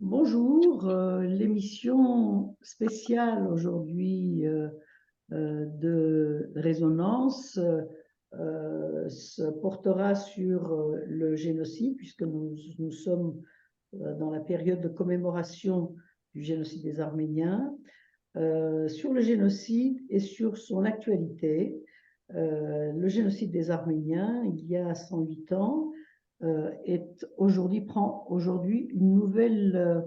Bonjour, l'émission spéciale aujourd'hui de Résonance se portera sur le génocide, puisque nous sommes dans la période de commémoration du génocide des Arméniens, sur le génocide et sur son actualité. Le génocide des Arméniens, il y a 108 ans, prend aujourd'hui une nouvelle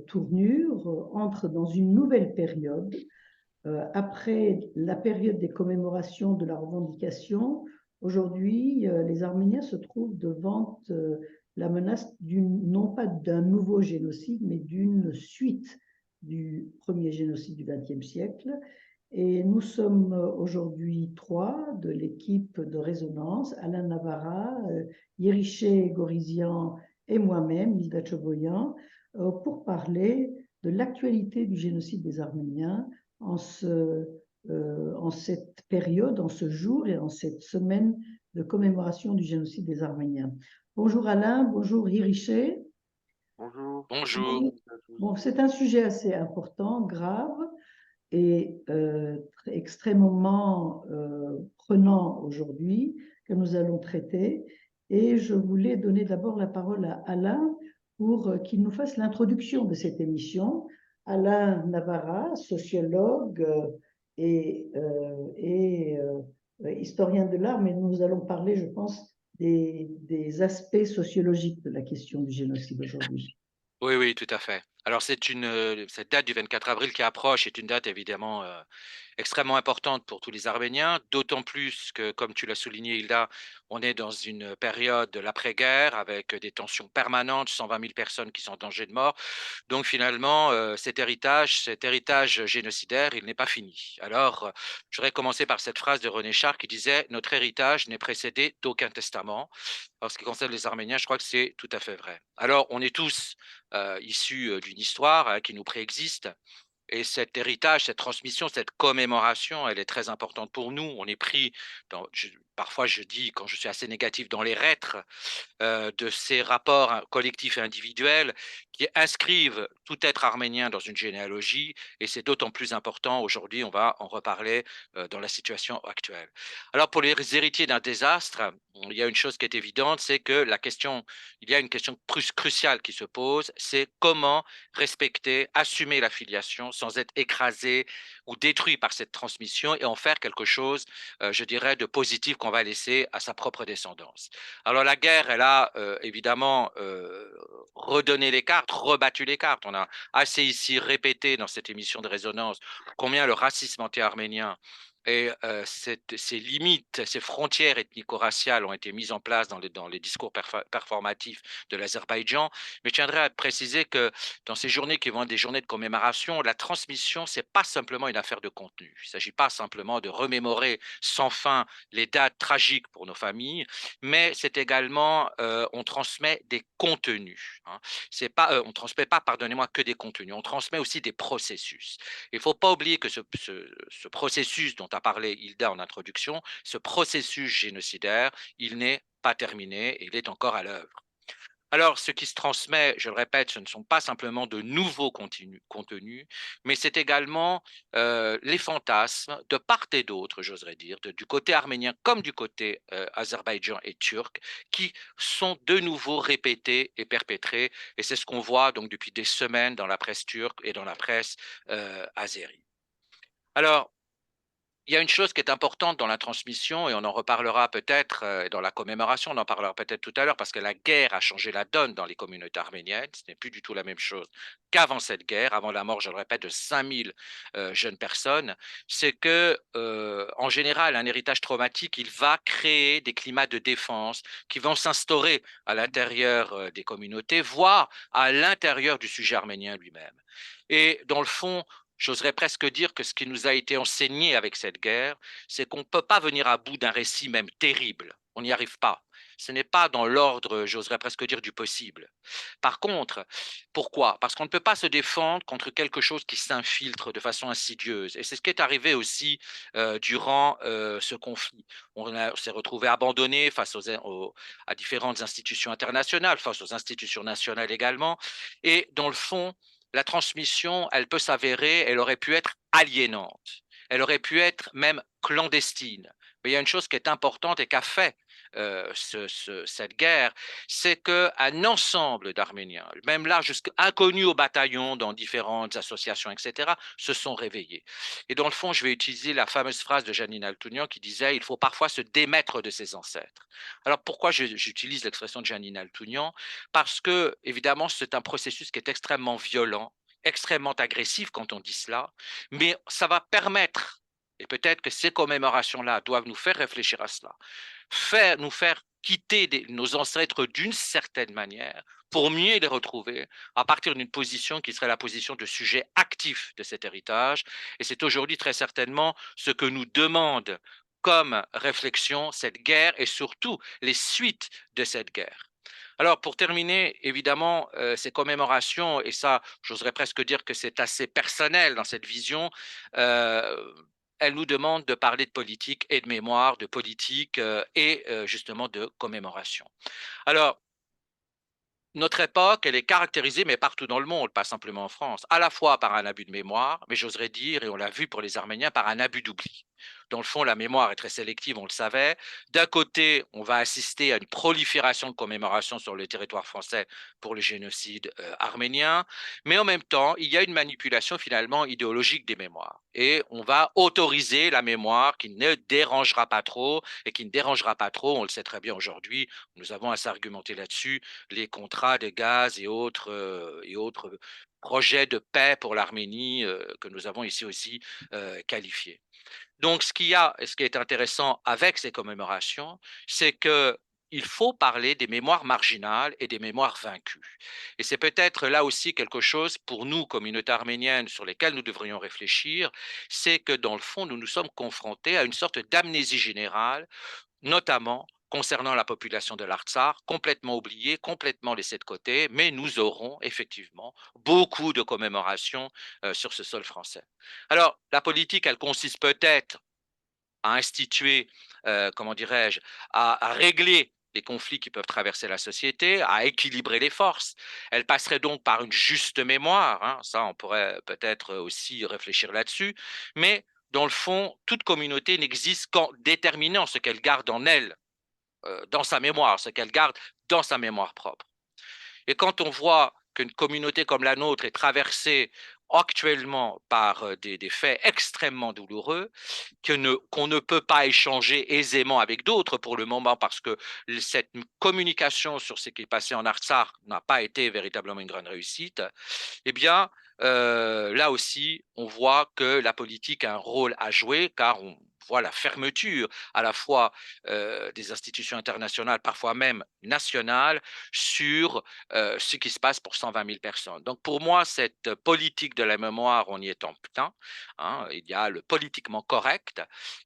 tournure, entre dans une nouvelle période. Après la période des commémorations de la revendication, aujourd'hui, les Arméniens se trouvent devant la menace non pas d'un nouveau génocide, mais d'une suite du premier génocide du XXe siècle. Et nous sommes aujourd'hui trois de l'équipe de Résonance: Alain Navarra, Yeriché Gorizian et moi-même, Hilda Choboyan, pour parler de l'actualité du génocide des Arméniens en cette période, en ce jour et en cette semaine de commémoration du génocide des Arméniens. Bonjour Alain, bonjour Yeriché. Bonjour. Bon, Bonjour oui. à tous. Bon, c'est un sujet assez important, grave et extrêmement prenant aujourd'hui, que nous allons traiter. Et je voulais donner d'abord la parole à Alain pour qu'il nous fasse l'introduction de cette émission. Alain Navarra, sociologue et historien de l'art, mais nous allons parler, je pense, des aspects sociologiques de la question du génocide aujourd'hui. Oui, oui, tout à fait. Alors cette date du 24 avril qui approche est une date évidemment, extrêmement importante pour tous les Arméniens, d'autant plus que, comme tu l'as souligné Hilda, on est dans une période de l'après-guerre avec des tensions permanentes, 120 000 personnes qui sont en danger de mort. Donc finalement, cet héritage génocidaire, il n'est pas fini. Alors, je voudrais commencer par cette phrase de René Char qui disait: «Notre héritage n'est précédé d'aucun testament». En ce qui concerne les Arméniens, je crois que c'est tout à fait vrai. Alors, on est tous, issus, d'une histoire, qui nous préexiste, et cet héritage, cette transmission, cette commémoration, elle est très importante pour nous. On est pris dans parfois je dis, quand je suis assez négatif, dans les reîtres de ces rapports collectifs et individuels qui inscrivent tout être arménien dans une généalogie, et c'est d'autant plus important aujourd'hui, on va en reparler dans la situation actuelle. Alors pour les héritiers d'un désastre, il y a une chose qui est évidente, c'est que il y a une question cruciale qui se pose, c'est comment respecter, assumer la filiation sans être écrasé ou détruit par cette transmission et en faire quelque chose, je dirais, de positif qu'on va laisser à sa propre descendance. Alors la guerre, elle a évidemment redonné les cartes, rebattu les cartes. On a assez ici répété dans cette émission de résonance combien le racisme anti-arménien et ces limites, ces frontières ethnico-raciales ont été mises en place dans les discours performatifs de l'Azerbaïdjan. Mais je tiendrais à préciser que dans ces journées qui vont être des journées de commémoration, la transmission, c'est pas simplement une affaire de contenu. Il ne s'agit pas simplement de remémorer sans fin les dates tragiques pour nos familles, mais c'est également, on transmet des contenus, hein. C'est pas, on transmet pas, pardonnez-moi, que des contenus, on transmet aussi des processus. Il ne faut pas oublier que ce processus dont a parlé Hilda en introduction, ce processus génocidaire, il n'est pas terminé et il est encore à l'œuvre. Alors, ce qui se transmet, je le répète, ce ne sont pas simplement de nouveaux contenus, mais c'est également les fantasmes de part et d'autre, j'oserais dire, du côté arménien comme du côté azerbaïdjan et turc, qui sont de nouveau répétés et perpétrés. Et c'est ce qu'on voit donc depuis des semaines dans la presse turque et dans la presse azérie. Alors, il y a une chose qui est importante dans la transmission et on en reparlera peut-être, dans la commémoration, on en parlera peut-être tout à l'heure parce que la guerre a changé la donne dans les communautés arméniennes. Ce n'est plus du tout la même chose qu'avant cette guerre, avant la mort, je le répète, de 5 000 jeunes personnes. C'est que, en général, un héritage traumatique, il va créer des climats de défense qui vont s'instaurer à l'intérieur, des communautés, voire à l'intérieur du sujet arménien lui-même. Et dans le fond, j'oserais presque dire que ce qui nous a été enseigné avec cette guerre, c'est qu'on ne peut pas venir à bout d'un récit même terrible, On n'y arrive pas. Ce n'est pas dans l'ordre, j'oserais presque dire, du possible. Par contre, pourquoi? Parce qu'on ne peut pas se défendre contre quelque chose qui s'infiltre de façon insidieuse et c'est ce qui est arrivé aussi, durant, ce conflit. On s'est retrouvé abandonné face à différentes institutions internationales, face aux institutions nationales également et dans le fond, la transmission, elle peut s'avérer, elle aurait pu être aliénante. Elle aurait pu être même clandestine. Mais il y a une chose qui est importante et qu'a fait cette guerre, c'est qu'un ensemble d'Arméniens, même là, inconnus au bataillon dans différentes associations, etc., se sont réveillés. Et dans le fond, je vais utiliser la fameuse phrase de Janine Altounian qui disait il faut parfois se démettre de ses ancêtres. Alors pourquoi j'utilise l'expression de Janine Altounian? Parce que, évidemment, c'est un processus qui est extrêmement violent, extrêmement agressif quand on dit cela, mais ça va permettre, et peut-être que ces commémorations-là doivent nous faire réfléchir à cela, nous faire quitter nos ancêtres d'une certaine manière pour mieux les retrouver à partir d'une position qui serait la position de sujet actif de cet héritage. Et c'est aujourd'hui très certainement ce que nous demande comme réflexion cette guerre et surtout les suites de cette guerre. Alors, pour terminer, évidemment, ces commémorations, et ça, j'oserais presque dire que c'est assez personnel dans cette vision, euh, elles nous demandent de parler de politique et de mémoire, de politique et justement de commémoration. Alors, notre époque, elle est caractérisée, mais partout dans le monde, pas simplement en France, à la fois par un abus de mémoire, mais j'oserais dire, et on l'a vu pour les Arméniens, par un abus d'oubli. Dans le fond, la mémoire est très sélective, on le savait. D'un côté, on va assister à une prolifération de commémorations sur le territoire français pour le génocide arménien, mais en même temps, il y a une manipulation finalement idéologique des mémoires. Et on va autoriser la mémoire qui ne dérangera pas trop, et qui ne dérangera pas trop, on le sait très bien aujourd'hui, nous avons à s'argumenter là-dessus, les contrats de gaz et autres projets de paix pour l'Arménie que nous avons ici aussi qualifiés. Donc, ce qui est intéressant avec ces commémorations, c'est que il faut parler des mémoires marginales et des mémoires vaincues. Et c'est peut-être là aussi quelque chose pour nous, communauté arménienne, sur lesquelles nous devrions réfléchir, c'est que dans le fond, nous nous sommes confrontés à une sorte d'amnésie générale notamment concernant la population de l'Artsakh, complètement oubliée, complètement laissée de côté, mais nous aurons effectivement beaucoup de commémorations sur ce sol français. Alors, la politique, elle consiste peut-être à instituer, comment dirais-je, à régler les conflits qui peuvent traverser la société, à équilibrer les forces. Elle passerait donc par une juste mémoire, hein, ça on pourrait peut-être aussi réfléchir là-dessus, mais dans le fond, toute communauté n'existe qu'en déterminant ce qu'elle garde en elle, dans sa mémoire, ce qu'elle garde dans sa mémoire propre. Et quand on voit qu'une communauté comme la nôtre est traversée actuellement par des faits extrêmement douloureux, qu'on ne peut pas échanger aisément avec d'autres pour le moment parce que cette communication sur ce qui est passé en Artsakh n'a pas été véritablement une grande réussite, eh bien, là aussi, on voit que la politique a un rôle à jouer car on voit la fermeture à la fois des institutions internationales, parfois même nationales, sur ce qui se passe pour 120 000 personnes. Donc pour moi, cette politique de la mémoire, on y est en plein. Hein, il y a le politiquement correct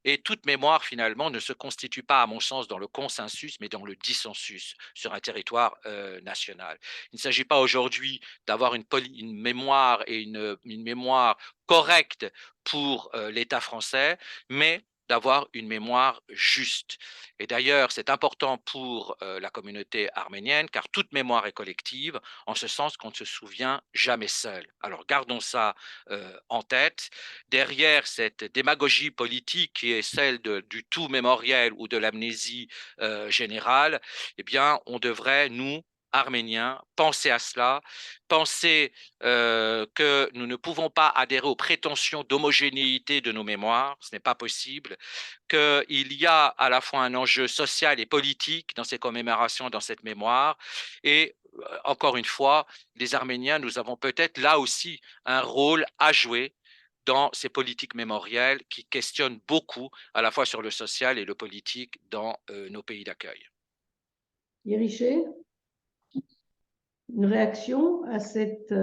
et toute mémoire finalement ne se constitue pas, à mon sens, dans le consensus, mais dans le dissensus sur un territoire national. Il ne s'agit pas aujourd'hui d'avoir une mémoire et une mémoire correcte pour l'État français, mais d'avoir une mémoire juste. Et d'ailleurs, c'est important pour la communauté arménienne, car toute mémoire est collective, en ce sens qu'on ne se souvient jamais seul. Alors gardons ça en tête. Derrière cette démagogie politique qui est celle du tout mémoriel ou de l'amnésie générale, eh bien, on devrait, nous, Arméniens, penser à cela, penser que nous ne pouvons pas adhérer aux prétentions d'homogénéité de nos mémoires, ce n'est pas possible, qu'il y a à la fois un enjeu social et politique dans ces commémorations, dans cette mémoire, et encore une fois, les Arméniens, nous avons peut-être là aussi un rôle à jouer dans ces politiques mémorielles qui questionnent beaucoup à la fois sur le social et le politique dans nos pays d'accueil. Ériché, une réaction à cette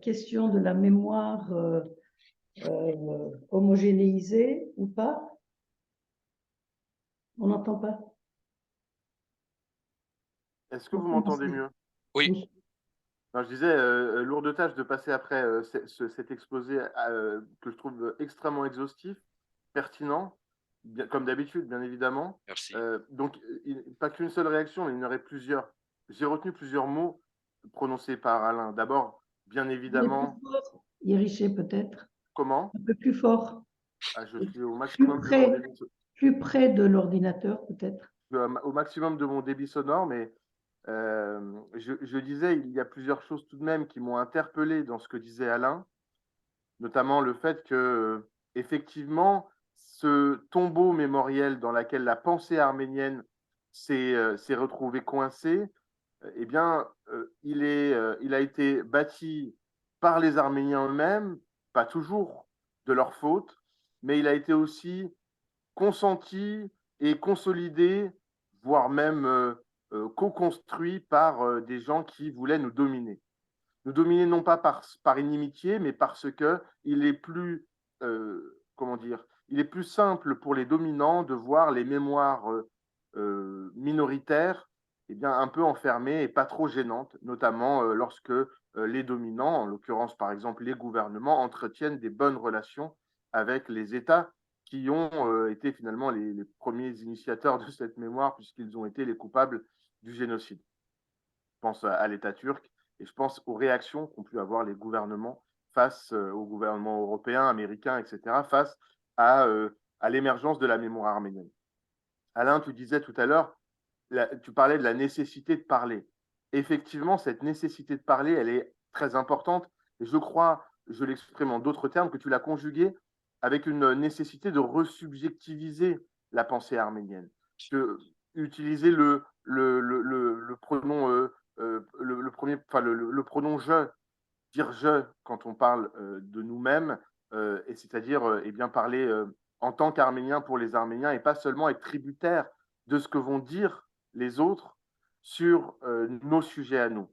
question de la mémoire homogénéisée ou pas? On n'entend pas. Est-ce que pour vous m'entendez commencer. mieux? Oui, Oui. Non, je disais, lourde tâche de passer après cet exposé que je trouve extrêmement exhaustif, pertinent, bien, comme d'habitude, bien évidemment. merci. Donc, pas qu'une seule réaction, mais il y en aurait plusieurs. J'ai retenu plusieurs mots prononcés par Alain. D'abord, bien Parlez plus évidemment, fort, Yeriché, peut-être. comment? Un peu plus fort. Ah, je suis au Plus maximum de mon près, débit, plus près de l'ordinateur, peut-être. au maximum de mon débit sonore, mais je disais, il y a plusieurs choses tout de même qui m'ont interpellé dans ce que disait Alain, notamment le fait que, effectivement, ce tombeau mémoriel dans lequel la pensée arménienne s'est retrouvée coincée, eh bien, il a été bâti par les Arméniens eux-mêmes, pas toujours de leur faute, mais il a été aussi consenti et consolidé, voire même co-construit par des gens qui voulaient nous dominer. Nous dominer non pas par inimitié, mais parce que il est plus, comment dire, il est plus simple pour les dominants de voir les mémoires minoritaires eh bien, un peu enfermées et pas trop gênantes, notamment lorsque les dominants, en l'occurrence par exemple les gouvernements, entretiennent des bonnes relations avec les États qui ont été finalement les premiers initiateurs de cette mémoire puisqu'ils ont été les coupables du génocide. Je pense à l'État turc et je pense aux réactions qu'ont pu avoir les gouvernements face au gouvernement européen, américain, etc., face à l'émergence de la mémoire arménienne. Alain, tu disais tout à l'heure, tu parlais de la nécessité de parler. Effectivement, cette nécessité de parler, elle est très importante. Et je crois, je l'exprime en d'autres termes, que tu l'as conjuguée avec une nécessité de resubjectiviser la pensée arménienne. Que utiliser le pronom, le premier, enfin, le pronom je, dire je quand on parle de nous-mêmes, et c'est-à-dire eh bien parler en tant qu'Arménien pour les Arméniens et pas seulement être tributaire de ce que vont dire les autres sur nos sujets à nous.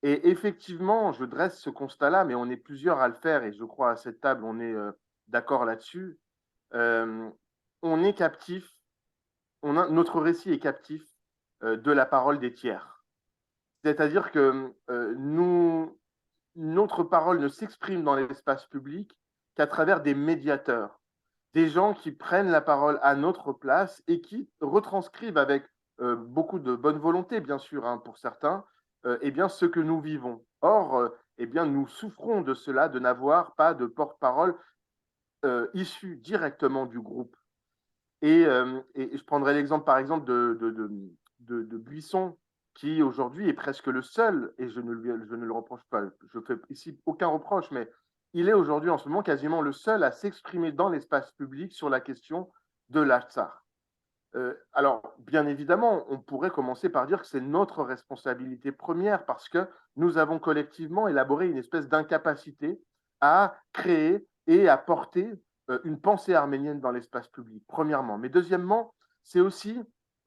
Et effectivement, je dresse ce constat-là, mais on est plusieurs à le faire et je crois à cette table, on est d'accord là-dessus. Euh, on est captif, notre récit est captif de la parole des tiers. C'est-à-dire que notre parole ne s'exprime dans l'espace public qu'à travers des médiateurs, des gens qui prennent la parole à notre place et qui retranscrivent avec beaucoup de bonne volonté, bien sûr, hein, pour certains, eh bien, ce que nous vivons. Or, eh bien, nous souffrons de cela, de n'avoir pas de porte-parole issu directement du groupe. Et je prendrai l'exemple, par exemple, de Buisson, qui aujourd'hui est presque le seul, et je ne le reproche pas, je fais ici aucun reproche, mais il est aujourd'hui en ce moment quasiment le seul à s'exprimer dans l'espace public sur la question de l'Artsakh. Alors, bien évidemment, on pourrait commencer par dire que c'est notre responsabilité première parce que nous avons collectivement élaboré une espèce d'incapacité à créer et à porter une pensée arménienne dans l'espace public, premièrement. Mais deuxièmement, c'est aussi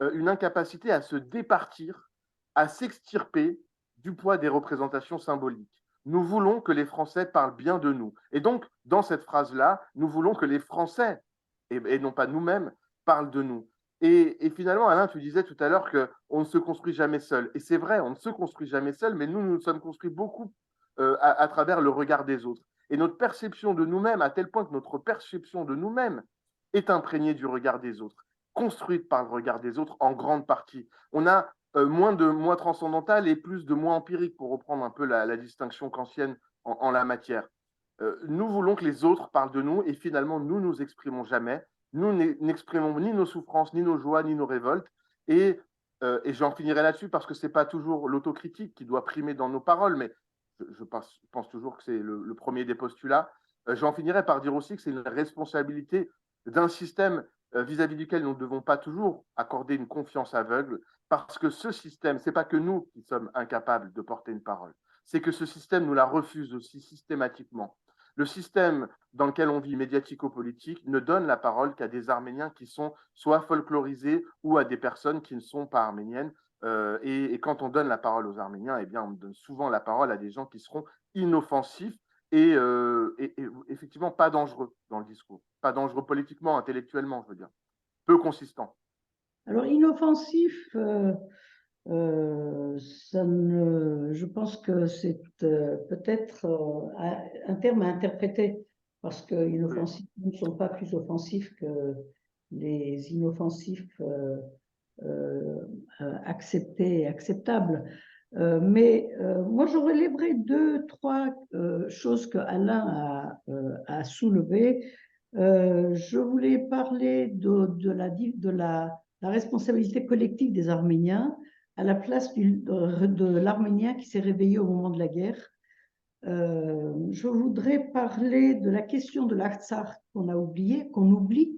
une incapacité à se départir, à s'extirper du poids des représentations symboliques. Nous voulons que les Français parlent bien de nous. Et donc, dans cette phrase-là, nous voulons que les Français, et non pas nous-mêmes, parlent de nous. Et finalement, Alain, tu disais tout à l'heure qu'on ne se construit jamais seul. Et c'est vrai, on ne se construit jamais seul, mais nous nous sommes construits beaucoup à travers le regard des autres. Et notre perception de nous-mêmes, à tel point que notre perception de nous-mêmes est imprégnée du regard des autres, construite par le regard des autres en grande partie. On a moins de moi transcendantal et plus de moi empirique, pour reprendre un peu la distinction kantienne en la matière. Nous voulons que les autres parlent de nous et finalement, nous nous exprimons jamais. Nous n'exprimons ni nos souffrances, ni nos joies, ni nos révoltes. Et j'en finirai là-dessus parce que ce n'est pas toujours l'autocritique qui doit primer dans nos paroles, mais je pense toujours que c'est le premier des postulats. J'en finirai par dire aussi que c'est une responsabilité d'un système vis-à-vis duquel nous ne devons pas toujours accorder une confiance aveugle, parce que ce système, ce n'est pas que nous qui sommes incapables de porter une parole, c'est que ce système nous la refuse aussi systématiquement. Le système dans lequel on vit médiatico-politique ne donne la parole qu'à des Arméniens qui sont soit folklorisés ou à des personnes qui ne sont pas arméniennes. Et quand on donne la parole aux Arméniens, eh bien, on donne souvent la parole à des gens qui seront inoffensifs et effectivement pas dangereux dans le discours. Pas dangereux politiquement, intellectuellement, je veux dire. Peu consistant. Alors, inoffensif, Je pense que c'est peut-être un terme à interpréter parce que inoffensifs ne sont pas plus offensifs que les inoffensifs acceptés et acceptables. Mais moi, je relèverai deux, trois choses que Alain a soulevées. Je voulais parler de la responsabilité collective des Arméniens à la place de l'Arménien qui s'est réveillé au moment de la guerre. Je voudrais parler de la question de l'Artsakh qu'on a oublié, qu'on oublie,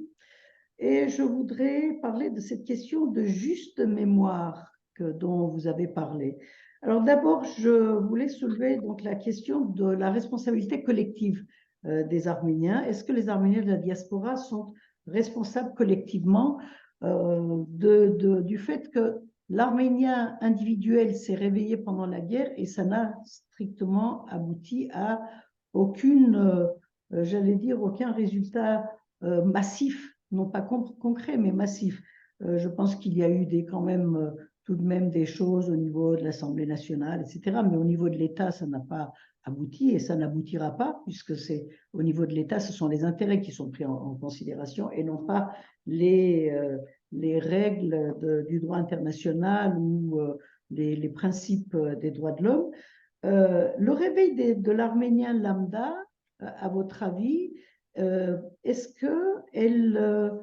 et je voudrais parler de cette question de juste mémoire dont vous avez parlé. Alors d'abord, je voulais soulever donc la question de la responsabilité collective des Arméniens. Est-ce que les Arméniens de la diaspora sont responsables collectivement du fait que l'Arménien individuel s'est réveillé pendant la guerre et ça n'a strictement abouti à j'allais dire, aucun résultat massif, non pas concret, mais massif. Je pense qu'il y a eu quand même tout de même des choses au niveau de l'Assemblée nationale, etc. Mais au niveau de l'État, ça n'a pas abouti et ça n'aboutira pas, puisque c'est au niveau de l'État, ce sont les intérêts qui sont pris en considération et non pas les règles du droit international ou les principes des droits de l'homme. Le réveil de l'Arménien lambda, à votre avis, est-ce qu'elle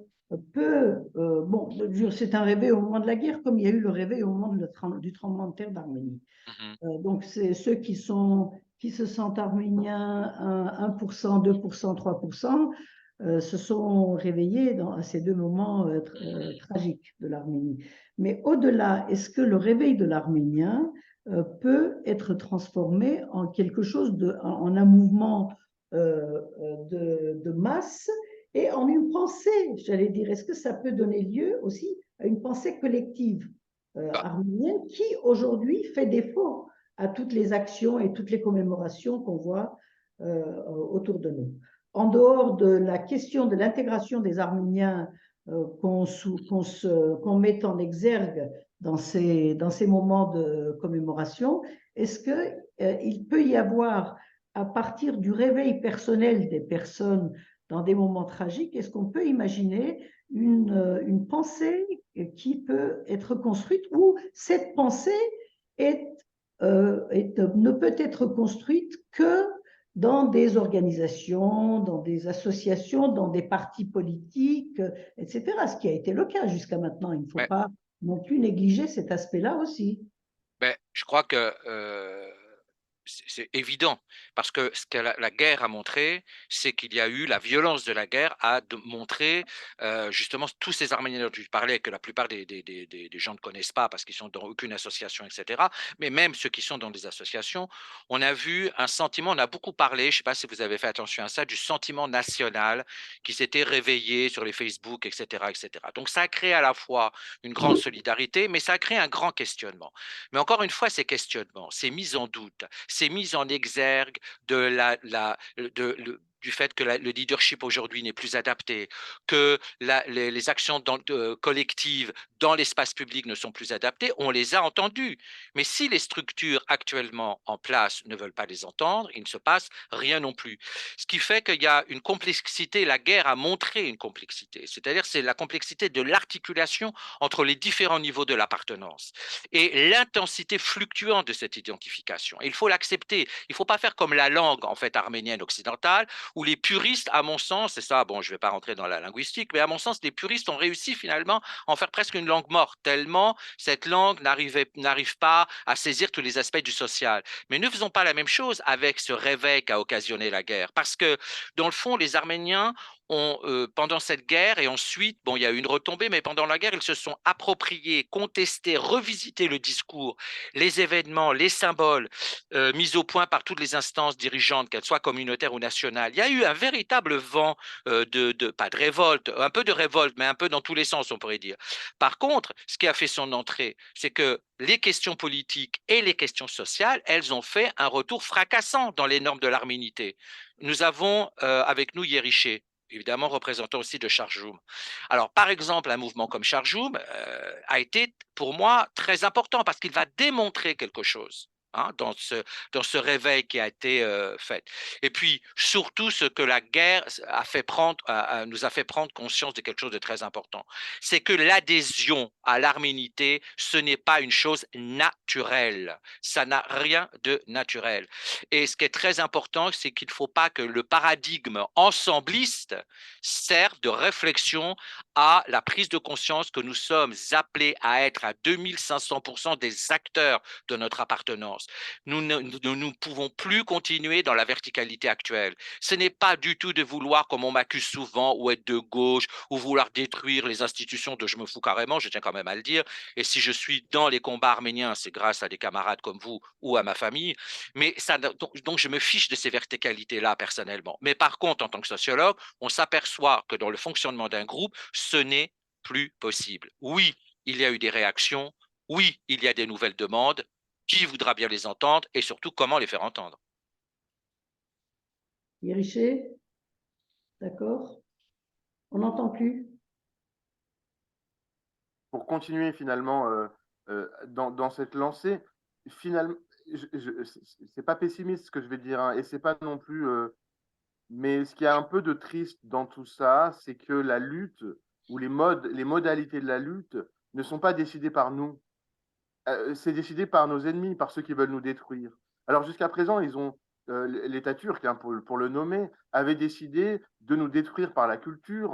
peut... bon, c'est un réveil au moment de la guerre, comme il y a eu le réveil au moment du tremblement de terre d'Arménie. Donc, c'est ceux qui se sentent arméniens, 1%, 2%, 3%, se sont réveillés à ces deux moments tragiques de l'Arménie. Mais au-delà, est-ce que le réveil de l'Arménien peut être transformé en quelque chose en un mouvement de masse et en une pensée, j'allais dire, est-ce que ça peut donner lieu aussi à une pensée collective arménienne qui aujourd'hui fait défaut à toutes les actions et toutes les commémorations qu'on voit autour de nous. En dehors de la question de l'intégration des Arméniens qu'on met en exergue dans ces moments de commémoration, est-ce qu'il peut y avoir, à partir du réveil personnel des personnes dans des moments tragiques, est-ce qu'on peut imaginer une pensée qui peut être construite ou cette pensée ne peut être construite que dans des organisations, dans des associations, dans des partis politiques, etc. Ce qui a été le cas jusqu'à maintenant. Il ne faut pas non plus négliger cet aspect-là aussi. Je crois que c'est évident, parce que ce que la guerre a montré, c'est qu'il y a eu la violence de la guerre a montré justement tous ces Arméniens dont tu parlais, que la plupart des gens ne connaissent pas parce qu'ils sont dans aucune association, etc. Mais même ceux qui sont dans des associations, on a vu un sentiment, on a beaucoup parlé, je ne sais pas si vous avez fait attention à ça, du sentiment national qui s'était réveillé sur les Facebook, etc., etc. Donc ça a créé à la fois une grande solidarité, mais ça a créé un grand questionnement. Mais encore une fois, ces questionnements, ces mises en doute, ces mises en exergue du fait que le leadership aujourd'hui n'est plus adapté, que les actions collectives dans l'espace public ne sont plus adaptées, on les a entendues. Mais si les structures actuellement en place ne veulent pas les entendre, il ne se passe rien non plus. Ce qui fait qu'il y a une complexité, la guerre a montré une complexité, c'est-à-dire c'est la complexité de l'articulation entre les différents niveaux de l'appartenance et l'intensité fluctuante de cette identification. Et il faut l'accepter. Il ne faut pas faire comme la langue en fait arménienne occidentale, où les puristes, à mon sens, et ça, bon, je ne vais pas rentrer dans la linguistique, mais à mon sens, les puristes ont réussi finalement à en faire presque une langue morte, tellement cette langue n'arrive pas à saisir tous les aspects du social. Mais ne faisons pas la même chose avec ce réveil qu'a occasionné la guerre, parce que dans le fond, les Arméniens pendant cette guerre et ensuite, bon, il y a eu une retombée, mais pendant la guerre, ils se sont appropriés, contestés, revisités le discours, les événements, les symboles mis au point par toutes les instances dirigeantes, qu'elles soient communautaires ou nationales. Il y a eu un véritable vent pas de révolte, un peu de révolte, mais un peu dans tous les sens, on pourrait dire. Par contre, ce qui a fait son entrée, c'est que les questions politiques et les questions sociales, elles ont fait un retour fracassant dans les normes de l'arménité. Nous avons avec nous Yeriché. évidemment représentant aussi de Charjoum. Alors, par exemple, un mouvement comme Charjoum a été pour moi très important parce qu'il va démontrer quelque chose. Hein, dans ce réveil qui a été fait. Et puis, surtout, ce que la guerre a fait prendre, nous a fait prendre conscience de quelque chose de très important, c'est que l'adhésion à l'arménité, ce n'est pas une chose naturelle. Ça n'a rien de naturel. Et ce qui est très important, c'est qu'il ne faut pas que le paradigme ensembliste serve de réflexion à la prise de conscience que nous sommes appelés à être à 2500% des acteurs de notre appartenance. Nous ne pouvons plus continuer dans la verticalité actuelle. Ce n'est pas du tout de vouloir, comme on m'accuse souvent, ou être de gauche, ou vouloir détruire les institutions de je me fous carrément, je tiens quand même à le dire. Et si je suis dans les combats arméniens, c'est grâce à des camarades comme vous ou à ma famille. Mais ça, donc je me fiche de ces verticalités-là personnellement. Mais par contre, en tant que sociologue, on s'aperçoit que dans le fonctionnement d'un groupe, ce n'est plus possible. Oui, il y a eu des réactions. Oui, il y a des nouvelles demandes. Qui voudra bien les entendre et surtout comment les faire entendre? Iriché, d'accord? On n'entend plus. Pour continuer finalement dans cette lancée, finalement, c'est pas pessimiste ce que je vais dire, hein, et c'est pas non plus. Mais ce qui est un peu de triste dans tout ça, c'est que la lutte ou les modalités de la lutte ne sont pas décidées par nous. C'est décidé par nos ennemis, par ceux qui veulent nous détruire. Alors jusqu'à présent, l'État turc, hein, pour le nommer, avait décidé de nous détruire par la culture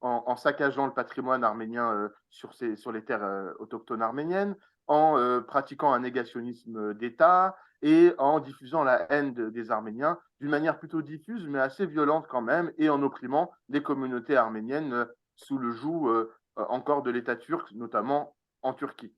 en saccageant le patrimoine arménien sur les terres autochtones arméniennes, en pratiquant un négationnisme d'État et en diffusant la haine des Arméniens d'une manière plutôt diffuse, mais assez violente quand même, et en opprimant les communautés arméniennes sous le joug encore de l'État turc, notamment en Turquie.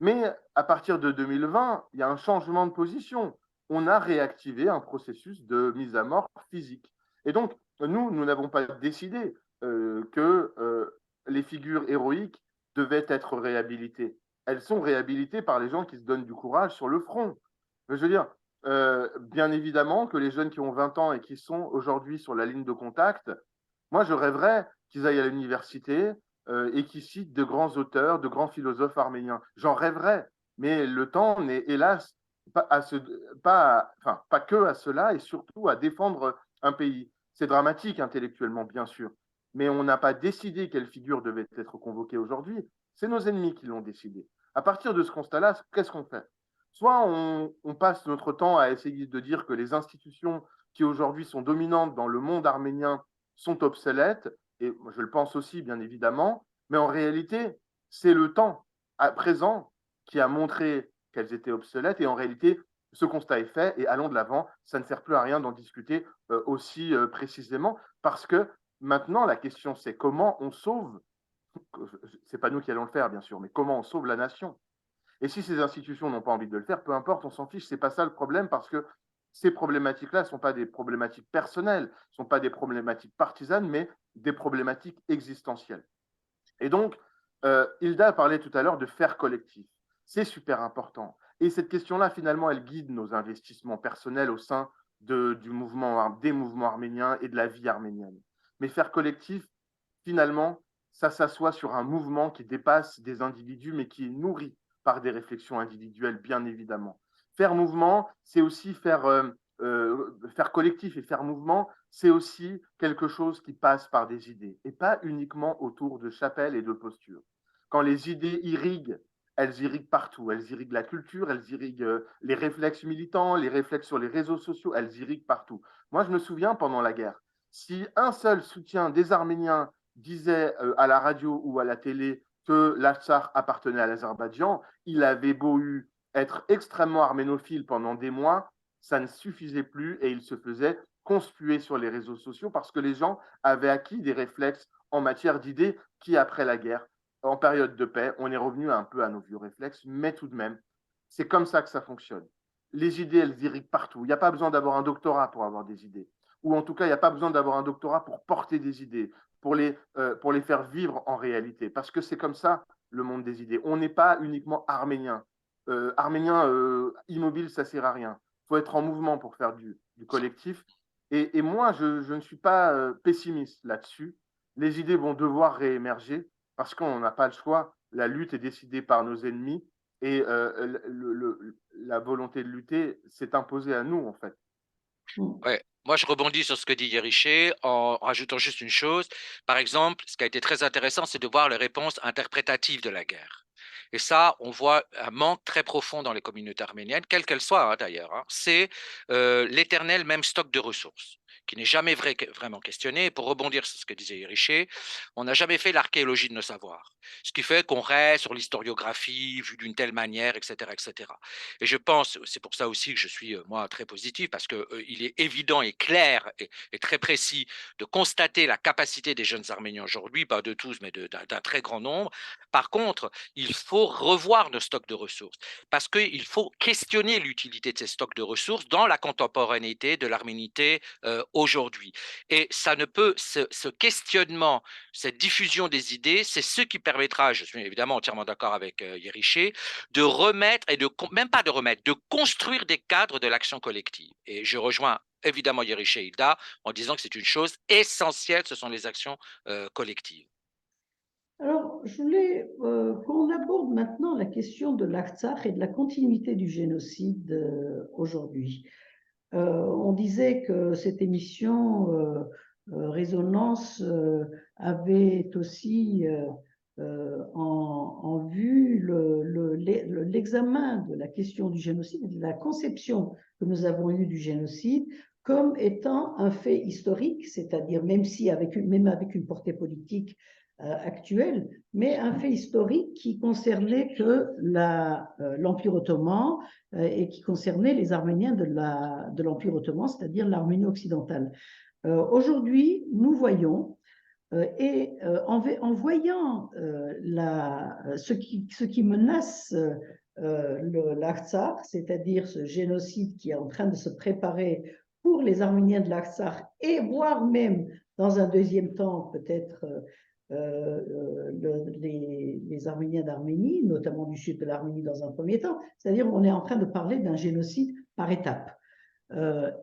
Mais à partir de 2020, il y a un changement de position. On a réactivé un processus de mise à mort physique. Et donc, nous n'avons pas décidé que les figures héroïques devaient être réhabilitées. Elles sont réhabilitées par les gens qui se donnent du courage sur le front. Je veux dire, bien évidemment que les jeunes qui ont 20 ans et qui sont aujourd'hui sur la ligne de contact, moi, je rêverais qu'ils aillent à l'université et qu'ils citent de grands auteurs, de grands philosophes arméniens. J'en rêverais, mais le temps n'est hélas pas, pas que à cela et surtout à défendre un pays. C'est dramatique intellectuellement, bien sûr, mais on n'a pas décidé quelle figure devait être convoquée aujourd'hui. C'est nos ennemis qui l'ont décidé. À partir de ce constat-là, qu'est-ce qu'on fait? Soit on passe notre temps à essayer de dire que les institutions qui aujourd'hui sont dominantes dans le monde arménien sont obsolètes, et je le pense aussi, bien évidemment, mais en réalité, c'est le temps à présent qui a montré qu'elles étaient obsolètes, et en réalité, ce constat est fait, et allons de l'avant, ça ne sert plus à rien d'en discuter aussi précisément, parce que maintenant, la question, c'est comment on sauve, c'est pas nous qui allons le faire, bien sûr, mais comment on sauve la nation. Et si ces institutions n'ont pas envie de le faire, peu importe, on s'en fiche, c'est pas ça le problème, parce que ces problématiques-là ne sont pas des problématiques personnelles, ne sont pas des problématiques partisanes, mais des problématiques existentielles. Et donc, Hilda a parlé tout à l'heure de faire collectif. C'est super important. Et cette question-là, finalement, elle guide nos investissements personnels au sein des mouvements arméniens et de la vie arménienne. Mais faire collectif, finalement, ça s'assoit sur un mouvement qui dépasse des individus, mais qui est nourri par des réflexions individuelles, bien évidemment. Faire mouvement, c'est aussi faire collectif, et faire mouvement, c'est aussi quelque chose qui passe par des idées, et pas uniquement autour de chapelles et de postures. Quand les idées irriguent, elles irriguent partout. Elles irriguent la culture, elles irriguent les réflexes militants, les réflexes sur les réseaux sociaux, elles irriguent partout. Moi, je me souviens, pendant la guerre, si un seul soutien des Arméniens disait à la radio ou à la télé que l'Artsakh appartenait à l'Azerbaïdjan, il avait beau être extrêmement arménophile pendant des mois, ça ne suffisait plus, et il se faisait conspuer sur les réseaux sociaux parce que les gens avaient acquis des réflexes en matière d'idées qui, après la guerre, en période de paix, on est revenu un peu à nos vieux réflexes, mais tout de même, c'est comme ça que ça fonctionne. Les idées, elles irriguent partout. Il n'y a pas besoin d'avoir un doctorat pour avoir des idées. Ou en tout cas, il n'y a pas besoin d'avoir un doctorat pour porter des idées, pour les faire vivre en réalité. Parce que c'est comme ça le monde des idées. On n'est pas uniquement arménien. Arménien immobile, ça ne sert à rien. Il faut être en mouvement pour faire du collectif. Et moi, je ne suis pas pessimiste là-dessus. Les idées vont devoir réémerger parce qu'on n'a pas le choix. La lutte est décidée par nos ennemis et la volonté de lutter s'est imposée à nous, en fait. Mm. Ouais, moi je rebondis sur ce que dit Yeriché en rajoutant juste une chose. Par exemple, ce qui a été très intéressant, c'est de voir les réponses interprétatives de la guerre. Et ça, on voit un manque très profond dans les communautés arméniennes, quelles qu'elles soient d'ailleurs. C'est l'éternel même stock de ressources qui n'est jamais vraiment questionné. Et pour rebondir sur ce que disait Yeriché, on n'a jamais fait l'archéologie de nos savoirs. Ce qui fait qu'on reste sur l'historiographie vue d'une telle manière, etc., etc. Et je pense, c'est pour ça aussi que je suis, moi, très positif, parce qu'il est évident et clair et très précis de constater la capacité des jeunes Arméniens aujourd'hui, pas de tous, mais d'un très grand nombre. Par contre, il faut revoir nos stocks de ressources, parce qu'il faut questionner l'utilité de ces stocks de ressources dans la contemporanéité de l'arménité aujourd'hui. Et ça ne peut, ce questionnement, cette diffusion des idées, c'est ce qui permettra, je suis évidemment entièrement d'accord avec Yeriché, de remettre et même pas de remettre, de construire des cadres de l'action collective. Et je rejoins évidemment Yeriché Hilda en disant que c'est une chose essentielle, ce sont les actions collectives. Alors, je voulais qu'on aborde maintenant la question de l'Artsakh et de la continuité du génocide aujourd'hui. On disait que cette émission Résonance avait aussi en vue l'examen de la question du génocide et de la conception que nous avons eue du génocide comme étant un fait historique, c'est-à-dire même avec une portée politique actuelle, mais un fait historique qui concernait que l'Empire ottoman et qui concernait les Arméniens de l'Empire ottoman, c'est-à-dire l'Arménie occidentale. Aujourd'hui, nous voyons, en voyant ce qui menace l'Artsakh, c'est-à-dire ce génocide qui est en train de se préparer pour les Arméniens de l'Artsakh, et voire même, dans un deuxième temps, peut-être les Arméniens d'Arménie, notamment du sud de l'Arménie dans un premier temps, c'est-à-dire on est en train de parler d'un génocide par étapes,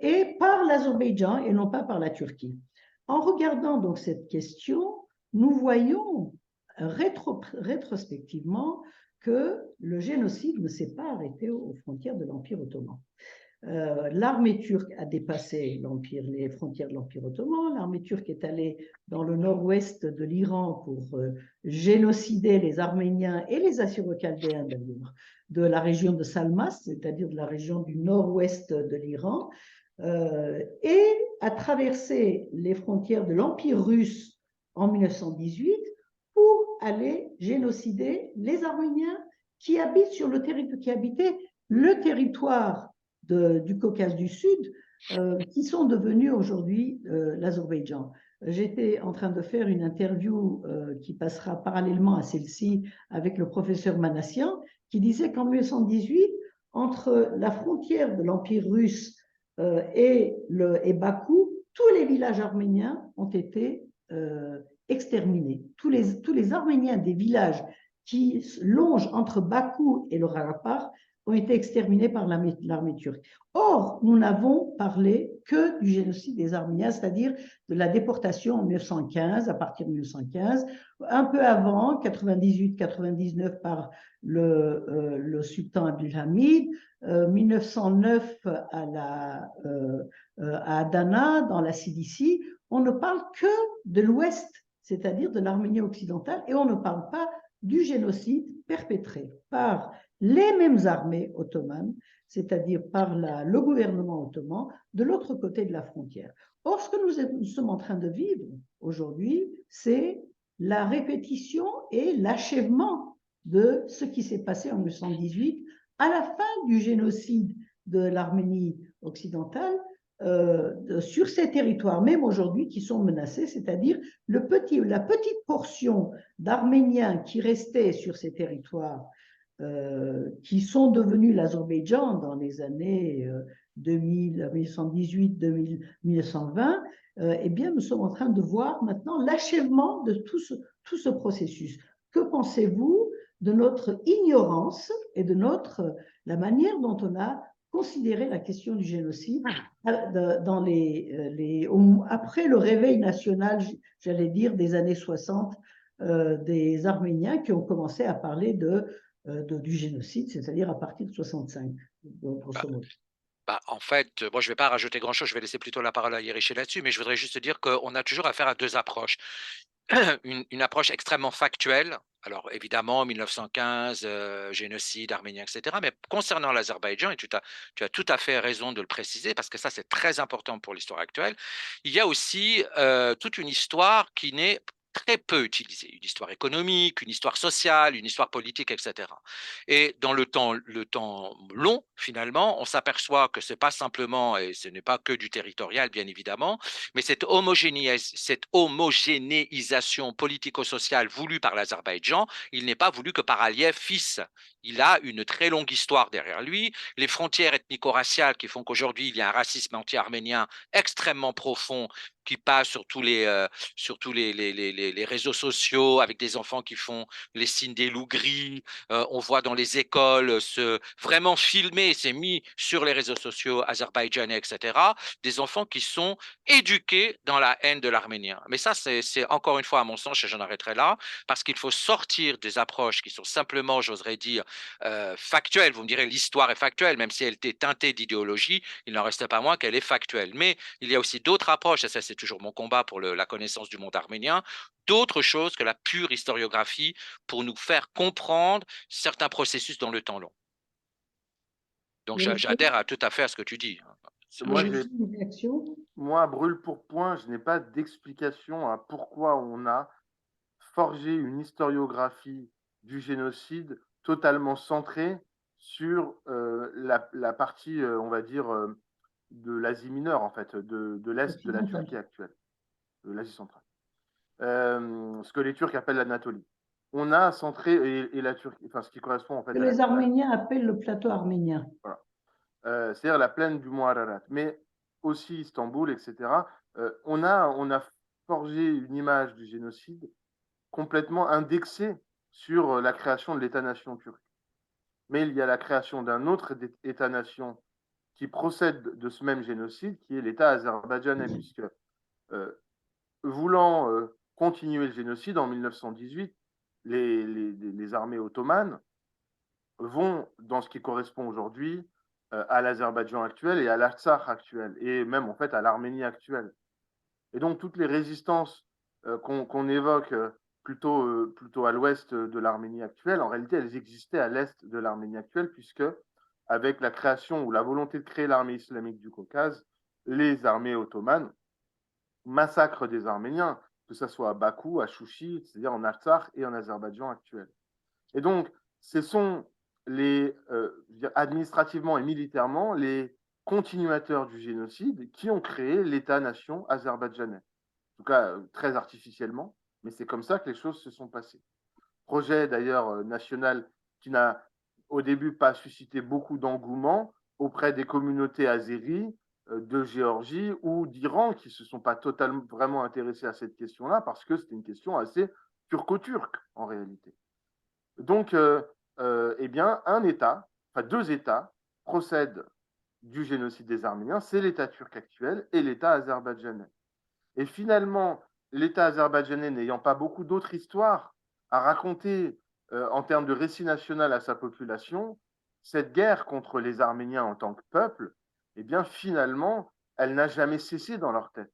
et par l'Azerbaïdjan et non pas par la Turquie. En regardant donc cette question, nous voyons rétrospectivement que le génocide ne s'est pas arrêté aux frontières de l'Empire ottoman. L'armée turque a dépassé les frontières de l'Empire ottoman. L'armée turque est allée dans le nord-ouest de l'Iran pour génocider les Arméniens et les Assyro-Chaldéens d'ailleurs, de la région de Salmas, c'est-à-dire de la région du nord-ouest de l'Iran, et a traversé les frontières de l'Empire russe en 1918 pour aller génocider les Arméniens qui habitaient le territoire du Caucase du Sud, qui sont devenus aujourd'hui l'Azerbaïdjan. J'étais en train de faire une interview qui passera parallèlement à celle-ci avec le professeur Manassian, qui disait qu'en 1918, entre la frontière de l'Empire russe et Bakou, tous les villages arméniens ont été exterminés. Tous les Arméniens des villages qui longent entre Bakou et le Karabakh ont été exterminés par l'armée turque. Or, nous n'avons parlé que du génocide des Arméniens, c'est-à-dire de la déportation en 1915, à partir de 1915, un peu avant, 98-99 par le sultan Abdulhamid, 1909 à Adana, dans la Cilicie. On ne parle que de l'Ouest, c'est-à-dire de l'Arménie occidentale, et on ne parle pas du génocide perpétré par les mêmes armées ottomanes, c'est-à-dire par le gouvernement ottoman, de l'autre côté de la frontière. Or, ce que nous sommes en train de vivre aujourd'hui, c'est la répétition et l'achèvement de ce qui s'est passé en 1918, à la fin du génocide de l'Arménie occidentale, sur ces territoires, même aujourd'hui, qui sont menacés, c'est-à-dire la petite portion d'Arméniens qui restaient sur ces territoires, qui sont devenus l'Azerbaïdjan dans les années 1918, 1920, eh bien, nous sommes en train de voir maintenant l'achèvement de tout ce processus. Que pensez-vous de notre ignorance et de la manière dont on a considérer la question du génocide après le réveil national, j'allais dire, des années 60, des Arméniens qui ont commencé à parler du génocide, c'est-à-dire à partir de 65, grosso modo. En fait, moi, je ne vais pas rajouter grand-chose, je vais laisser plutôt la parole à Yeriché là-dessus, mais je voudrais juste dire qu'on a toujours affaire à deux approches. Une approche extrêmement factuelle, alors évidemment 1915, génocide arménien, etc. Mais concernant l'Azerbaïdjan, et tu as tout à fait raison de le préciser, parce que ça c'est très important pour l'histoire actuelle, il y a aussi toute une histoire qui n'est très peu utilisée, une histoire économique, une histoire sociale, une histoire politique, etc. Et dans le temps long, finalement, on s'aperçoit que ce n'est pas simplement, et ce n'est pas que du territorial, bien évidemment, mais cette homogénéisation politico-sociale voulue par l'Azerbaïdjan, il n'est pas voulu que par Aliyev fils. Il a une très longue histoire derrière lui. Les frontières ethnico-raciales qui font qu'aujourd'hui, il y a un racisme anti-arménien extrêmement profond qui passe sur tous les réseaux sociaux avec des enfants qui font les signes des loups gris. On voit dans les écoles vraiment filmer, c'est mis sur les réseaux sociaux azerbaïdjanais, etc. Des enfants qui sont éduqués dans la haine de l'arménien. Mais ça, c'est encore une fois, à mon sens, et j'en arrêterai là, parce qu'il faut sortir des approches qui sont simplement, j'oserais dire, factuelles. Vous me direz, l'histoire est factuelle, même si elle était teintée d'idéologie, il n'en reste pas moins qu'elle est factuelle. Mais il y a aussi d'autres approches, et ça, c'est toujours mon combat pour la connaissance du monde arménien, d'autres choses que la pure historiographie pour nous faire comprendre certains processus dans le temps long. Donc, j'adhère tout à fait à ce que tu dis. Moi, brûle pour point, je n'ai pas d'explication à pourquoi on a forgé une historiographie du génocide totalement centrée sur la partie, on va dire, de l'Asie mineure, en fait, de l'Est de la Turquie actuelle, de l'Asie centrale. Ce que les Turcs appellent l'Anatolie. On a centré, et la Turquie, enfin, ce qui correspond en fait. Que les Arméniens appellent le plateau arménien. Voilà. C'est-à-dire la plaine du mont Ararat, mais aussi Istanbul, etc. On a forgé une image du génocide complètement indexée sur la création de l'État-nation turc. Mais il y a la création d'un autre État-nation qui procède de ce même génocide, qui est l'État azerbaïdjanais, puisque voulant continuer le génocide en 1918, les armées ottomanes vont dans ce qui correspond aujourd'hui à l'Azerbaïdjan actuel et à l'Artsakh actuel, et même en fait à l'Arménie actuelle. Et donc toutes les résistances qu'on évoque plutôt à l'ouest de l'Arménie actuelle, en réalité elles existaient à l'est de l'Arménie actuelle, puisque avec la création ou la volonté de créer l'armée islamique du Caucase, les armées ottomanes massacrent des Arméniens, que ce soit à Bakou, à Chouchi, c'est-à-dire en Artsakh et en Azerbaïdjan actuel. Et donc, ce sont administrativement et militairement les continuateurs du génocide qui ont créé l'État-nation azerbaïdjanais. En tout cas, très artificiellement, mais c'est comme ça que les choses se sont passées. Projet d'ailleurs national qui n'a au début pas suscité beaucoup d'engouement auprès des communautés azéries de Géorgie ou d'Iran qui ne se sont pas totalement vraiment intéressés à cette question-là parce que c'était une question assez turco-turque en réalité. Donc, eh bien, deux États procèdent du génocide des Arméniens, c'est l'État turc actuel et l'État azerbaïdjanais. Et finalement, l'État azerbaïdjanais n'ayant pas beaucoup d'autres histoires à raconter en termes de récit national à sa population, cette guerre contre les Arméniens en tant que peuple, eh bien, finalement, elle n'a jamais cessé dans leur tête,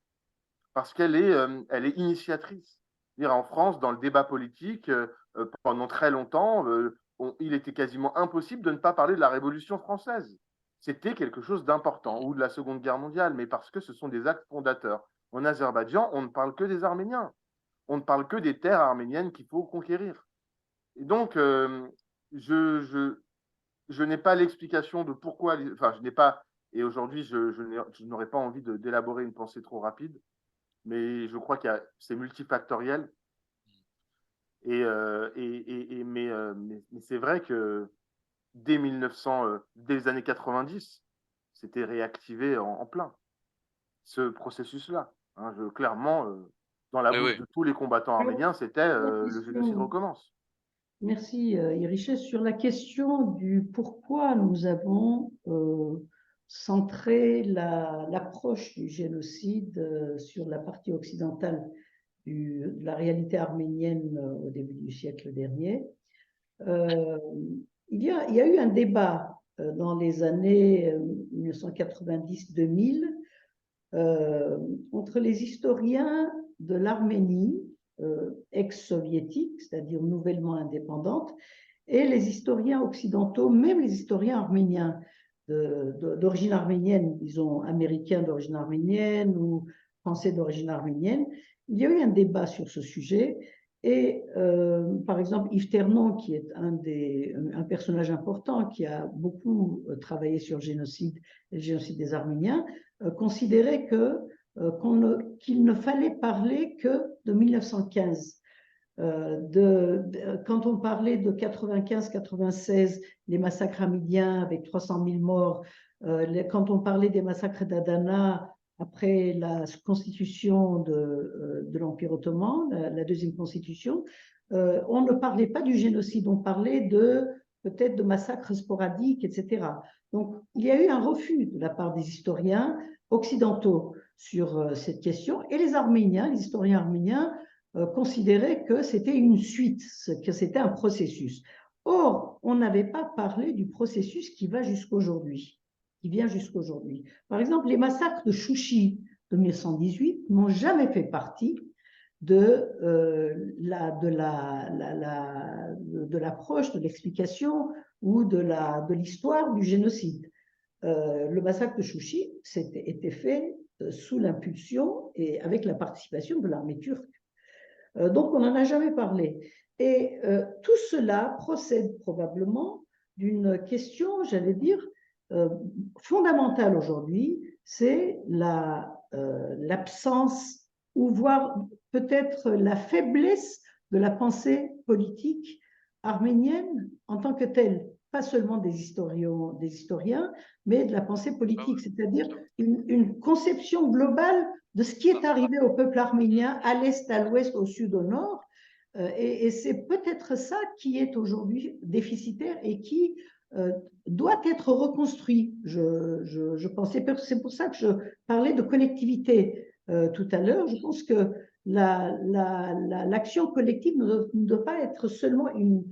parce qu'elle est initiatrice. En France, dans le débat politique, pendant très longtemps, il était quasiment impossible de ne pas parler de la Révolution française. C'était quelque chose d'important, ou de la Seconde Guerre mondiale, mais parce que ce sont des actes fondateurs. En Azerbaïdjan, on ne parle que des Arméniens. On ne parle que des terres arméniennes qu'il faut conquérir. Et donc, je n'ai pas l'explication de pourquoi, enfin, je n'ai pas, et aujourd'hui, je n'aurais pas envie d'élaborer une pensée trop rapide, mais je crois que c'est multifactoriel. Mais c'est vrai que dès dès les années 90, c'était réactivé en plein, ce processus-là. Hein, clairement, dans la bouche de tous les combattants arméniens, c'était le génocide recommence. Merci, Iriché. Sur la question du pourquoi nous avons centré l'approche du génocide sur la partie occidentale de la réalité arménienne au début du siècle dernier, il y a eu un débat dans les années 1990-2000 entre les historiens de l'Arménie ex-soviétique, c'est-à-dire nouvellement indépendante, et les historiens occidentaux, même les historiens arméniens d'origine arménienne, disons américains d'origine arménienne ou français d'origine arménienne. Il y a eu un débat sur ce sujet et par exemple Yves Ternon, qui est un personnage important, qui a beaucoup travaillé sur le génocide des Arméniens, considérait qu'il ne fallait parler que de 1915. Quand on parlait de 95-96, les massacres hamidiens avec 300 000 morts, quand on parlait des massacres d'Adana après la constitution de l'Empire ottoman, la deuxième constitution, on ne parlait pas du génocide, on parlait peut-être de massacres sporadiques, etc. Donc, il y a eu un refus de la part des historiens occidentaux sur cette question, et les Arméniens, les historiens arméniens, considéraient que c'était une suite, que c'était un processus. Or, on n'avait pas parlé du processus qui va jusqu'aujourd'hui, qui vient jusqu'aujourd'hui. Par exemple, les massacres de Chouchi de 1918 n'ont jamais fait partie de l'approche, de l'explication ou de l'histoire du génocide. Le massacre de Chouchi était fait sous l'impulsion et avec la participation de l'armée turque. Donc, on n'en a jamais parlé. Et tout cela procède probablement d'une question, j'allais dire, fondamentale aujourd'hui, c'est l'absence ou voire peut-être la faiblesse de la pensée politique arménienne en tant que telle, pas seulement des historiens, mais de la pensée politique, c'est-à-dire une conception globale de ce qui est arrivé au peuple arménien à l'est, à l'ouest, au sud, au nord. Et c'est peut-être ça qui est aujourd'hui déficitaire et qui doit être reconstruit, je pense. C'est pour ça que je parlais de collectivité tout à l'heure. Je pense que l'action collective ne doit pas être seulement une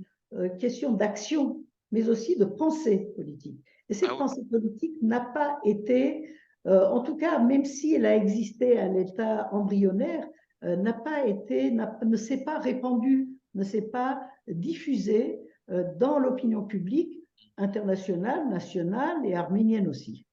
question d'action, mais aussi de pensée politique. Et cette pensée politique n'a pas été, en tout cas, même si elle a existé à l'état embryonnaire, ne s'est pas répandue, ne s'est pas diffusée dans l'opinion publique internationale, nationale et arménienne aussi.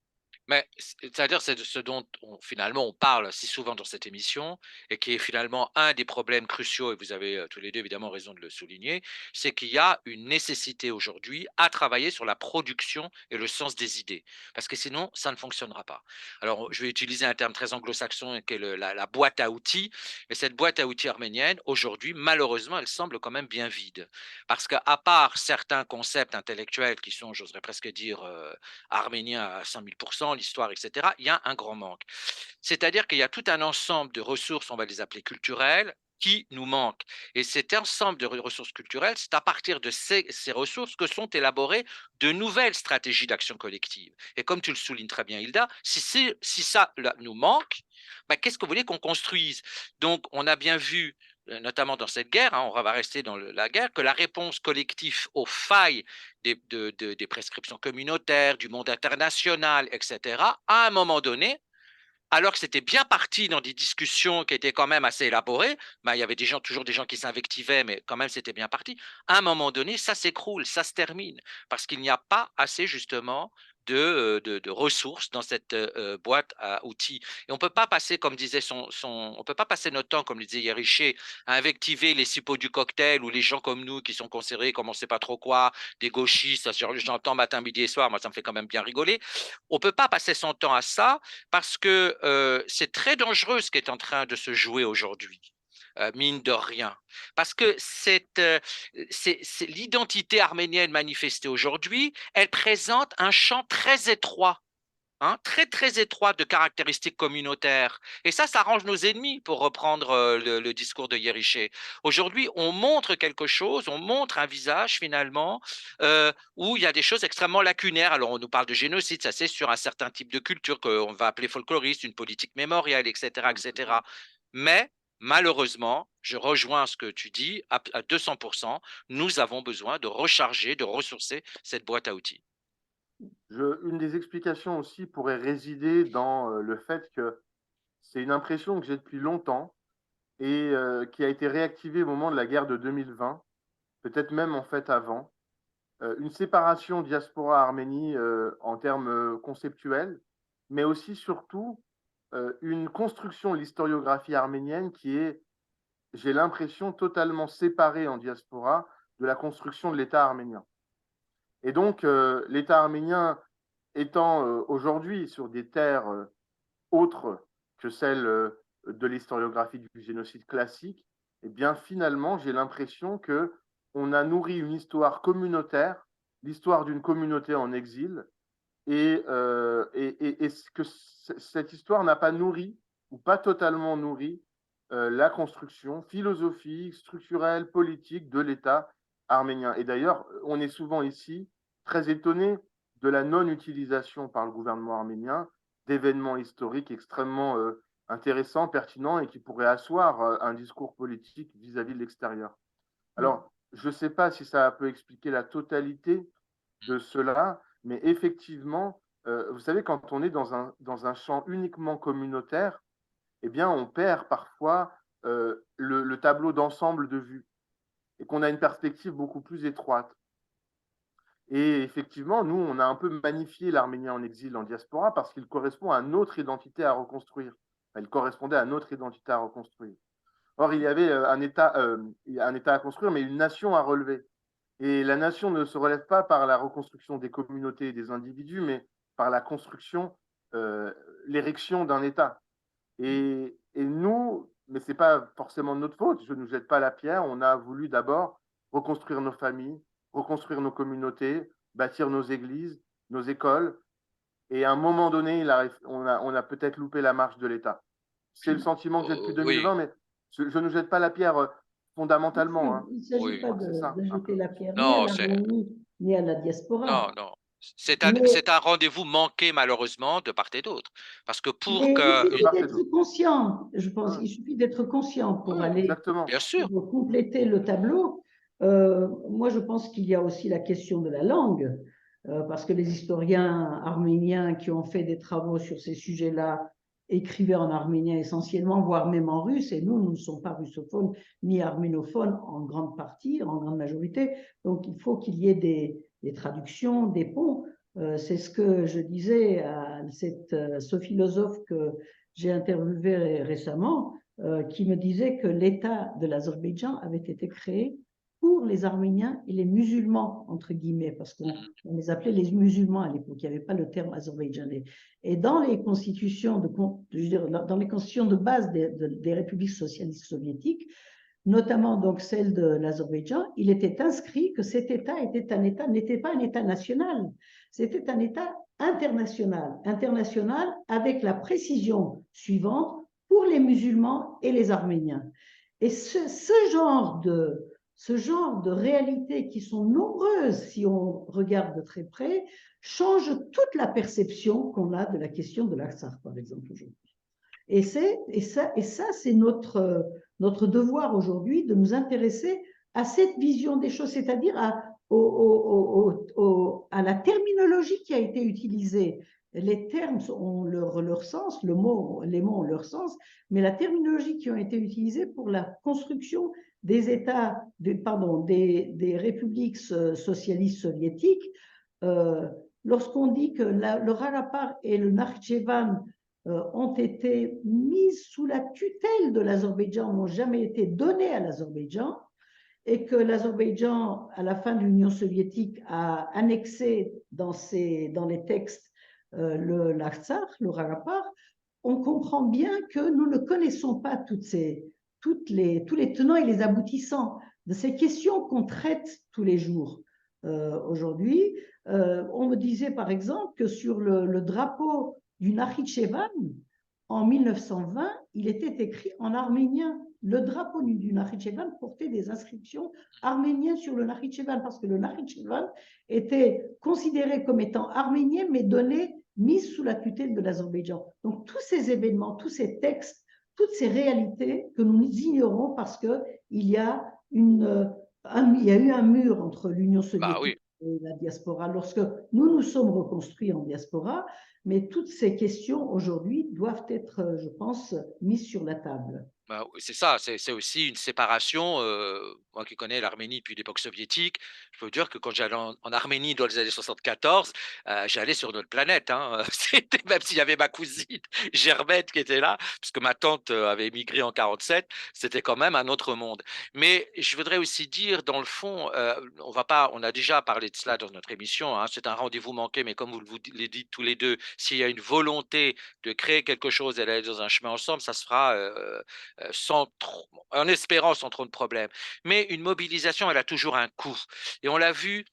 Mais c'est-à-dire, c'est de ce dont finalement on parle si souvent dans cette émission et qui est finalement un des problèmes cruciaux, et vous avez tous les deux évidemment raison de le souligner, c'est qu'il y a une nécessité aujourd'hui à travailler sur la production et le sens des idées, parce que sinon ça ne fonctionnera pas. Alors je vais utiliser un terme très anglo-saxon qui est la boîte à outils, mais cette boîte à outils arménienne, aujourd'hui, malheureusement, elle semble quand même bien vide, parce qu'à part certains concepts intellectuels qui sont, j'oserais presque dire, arménien à 100 000 %, l'histoire, etc., il y a un grand manque. C'est-à-dire qu'il y a tout un ensemble de ressources, on va les appeler culturelles, qui nous manquent. Et cet ensemble de ressources culturelles, c'est à partir de ces ressources que sont élaborées de nouvelles stratégies d'action collective. Et comme tu le soulignes très bien, Hilda, si ça là, nous manque, bah, qu'est-ce que vous voulez qu'on construise? Donc, on a bien vu notamment dans cette guerre, on va rester dans la guerre, que la réponse collective aux failles des prescriptions communautaires, du monde international, etc., à un moment donné, alors que c'était bien parti dans des discussions qui étaient quand même assez élaborées, il y avait toujours des gens qui s'invectivaient, mais quand même c'était bien parti. À un moment donné, ça s'écroule, ça se termine, parce qu'il n'y a pas assez justement de ressources dans cette boîte à outils. Et on peut pas passer, comme disait on peut pas passer notre temps, comme le disait Yeriché, à invectiver les cipots du cocktail ou les gens comme nous qui sont considérés comme on sait pas trop quoi, des gauchistes, j'entends matin, midi et soir, moi ça me fait quand même bien rigoler. On peut pas passer son temps à ça parce que c'est très dangereux ce qui est en train de se jouer aujourd'hui. Mine de rien. Parce que c'est l'identité arménienne manifestée aujourd'hui, elle présente un champ très étroit. hein, très très étroite de caractéristiques communautaires. Et ça arrange nos ennemis, pour reprendre le discours de Yeriché. Aujourd'hui, on montre quelque chose, on montre un visage finalement où il y a des choses extrêmement lacunaires. Alors on nous parle de génocide, ça c'est sur un certain type de culture qu'on va appeler folkloriste, une politique mémorielle, etc., etc. Mais malheureusement, je rejoins ce que tu dis à 200%, nous avons besoin de recharger, de ressourcer cette boîte à outils. Une des explications aussi pourrait résider dans le fait que c'est une impression que j'ai depuis longtemps et qui a été réactivée au moment de la guerre de 2020, peut-être même en fait avant. Une séparation diaspora-Arménie en termes conceptuels, mais aussi surtout une construction de l'historiographie arménienne qui est, j'ai l'impression, totalement séparée en diaspora de la construction de l'État arménien. Et donc, l'État arménien étant aujourd'hui sur des terres autres que celles de l'historiographie du génocide classique, eh bien finalement, j'ai l'impression que on a nourri une histoire communautaire, l'histoire d'une communauté en exil, et que cette histoire n'a pas nourri, ou pas totalement nourri, la construction philosophique, structurelle, politique de l'État arménien. Et d'ailleurs, on est souvent ici très étonné de la non-utilisation par le gouvernement arménien d'événements historiques extrêmement intéressants, pertinents et qui pourraient asseoir un discours politique vis-à-vis de l'extérieur. Alors, je ne sais pas si ça peut expliquer la totalité de cela, mais effectivement, vous savez, quand on est dans un champ uniquement communautaire, eh bien, on perd parfois le tableau d'ensemble de vue et qu'on a une perspective beaucoup plus étroite. Et effectivement, nous, on a un peu magnifié l'Arménien en exil, en diaspora, parce qu'il correspond à notre identité à reconstruire. Enfin, il correspondait à notre identité à reconstruire. Or, il y avait un État à construire, mais une nation à relever. Et la nation ne se relève pas par la reconstruction des communautés et des individus, mais par la construction, l'érection d'un État. Et nous, mais ce n'est pas forcément de notre faute, je ne nous jette pas la pierre, on a voulu d'abord reconstruire nos familles, reconstruire nos communautés, bâtir nos églises, nos écoles. Et à un moment donné, on a peut-être loupé la marche de l'État. C'est le sentiment que j'ai depuis Oui, 2020, mais je ne jette pas la pierre fondamentalement. Hein. Il ne s'agit oui. pas C'est ça, de un jeter peu. la pierre ni à Non, c'est l'Arménie ni à la non, diaspora. non. Mais, C'est un rendez-vous manqué malheureusement de part et d'autre. Parce que pour mais il que De suffit part et d'être d'autre. conscient, je pense. Ouais, Il suffit d'être conscient pour oui, aller exactement. bien sûr, pour compléter le tableau. Moi, je pense qu'il y a aussi la question de la langue, parce que les historiens arméniens qui ont fait des travaux sur ces sujets-là écrivaient en arménien essentiellement, voire même en russe, et nous ne sommes pas russophones ni arménophones en grande partie, en grande majorité. Donc, il faut qu'il y ait des traductions, des ponts. C'est ce que je disais à ce philosophe que j'ai interviewé récemment, qui me disait que l'État de l'Azerbaïdjan avait été créé pour les Arméniens et les musulmans, entre guillemets, parce qu'on les appelait les musulmans à l'époque, il n'y avait pas le terme azerbaïdjanais. Et dans les constitutions dans les constitutions de base des républiques socialistes soviétiques, notamment donc celle de l'Azerbaïdjan, il était inscrit que cet État n'était pas un État national, c'était un État international avec la précision suivante pour les musulmans et les Arméniens. Et ce genre de réalités qui sont nombreuses, si on regarde de très près, change toute la perception qu'on a de la question de l'Artsakh, par exemple, aujourd'hui. Et ça, c'est notre devoir aujourd'hui de nous intéresser à cette vision des choses, c'est-à-dire à la terminologie qui a été utilisée. Les termes ont leur sens, les mots ont leur sens, mais la terminologie qui a été utilisée pour la construction des États, des républiques socialistes soviétiques, lorsqu'on dit que le Rarapar et le Nakhchivan ont été mises sous la tutelle de l'Azerbaïdjan, n'ont jamais été données à l'Azerbaïdjan, et que l'Azerbaïdjan, à la fin de l'Union soviétique, a annexé dans les textes l'Artsakh, le Rarapar, on comprend bien que nous ne connaissons pas tous les tenants et les aboutissants de ces questions qu'on traite tous les jours. aujourd'hui. On me disait par exemple que sur le drapeau du Nakhichevan, en 1920, il était écrit en arménien. Le drapeau du Nakhichevan portait des inscriptions arméniennes sur le Nakhichevan, parce que le Nakhichevan était considéré comme étant arménien, mais mis sous la tutelle de l'Azerbaïdjan. Donc tous ces événements, tous ces textes, toutes ces réalités que nous ignorons parce qu'il y a il y a eu un mur entre l'Union Bah oui. soviétique et la diaspora lorsque nous nous sommes reconstruits en diaspora, mais toutes ces questions aujourd'hui doivent être, je pense, mises sur la table. Bah, oui, c'est ça, c'est aussi une séparation, moi qui connais l'Arménie depuis l'époque soviétique, je peux vous dire que quand j'allais en Arménie dans les années 74, j'allais sur notre planète, hein, c'était même s'il y avait ma cousine Germaine qui était là, parce que ma tante, avait émigré en 47, c'était quand même un autre monde. Mais je voudrais aussi dire dans le fond, on a déjà parlé de cela dans notre émission, hein, c'est un rendez-vous manqué, mais comme vous le dites tous les 2, s'il y a une volonté de créer quelque chose et d'aller dans un chemin ensemble, ça se fera, en espérant sans trop de problèmes. Mais une mobilisation, elle a toujours un coût. Et on l'a vu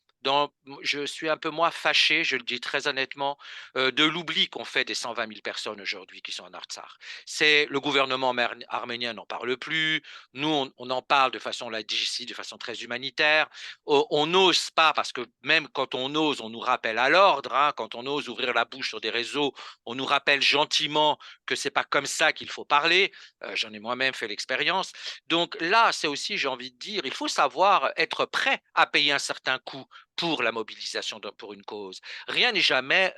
je suis un peu moins fâché, je le dis très honnêtement, de l'oubli qu'on fait des 120 000 personnes aujourd'hui qui sont en Artsakh. C'est le gouvernement arménien n'en parle plus. Nous, on en parle de façon, on l'a dit ici, de façon très humanitaire. On n'ose pas parce que même quand on ose, on nous rappelle à l'ordre. Hein, quand on ose ouvrir la bouche sur des réseaux, on nous rappelle gentiment que c'est pas comme ça qu'il faut parler. J'en ai moi-même fait l'expérience. Donc là, c'est aussi, j'ai envie de dire, il faut savoir être prêt à payer un certain coût pour la mobilisation pour une cause. Rien n'est jamais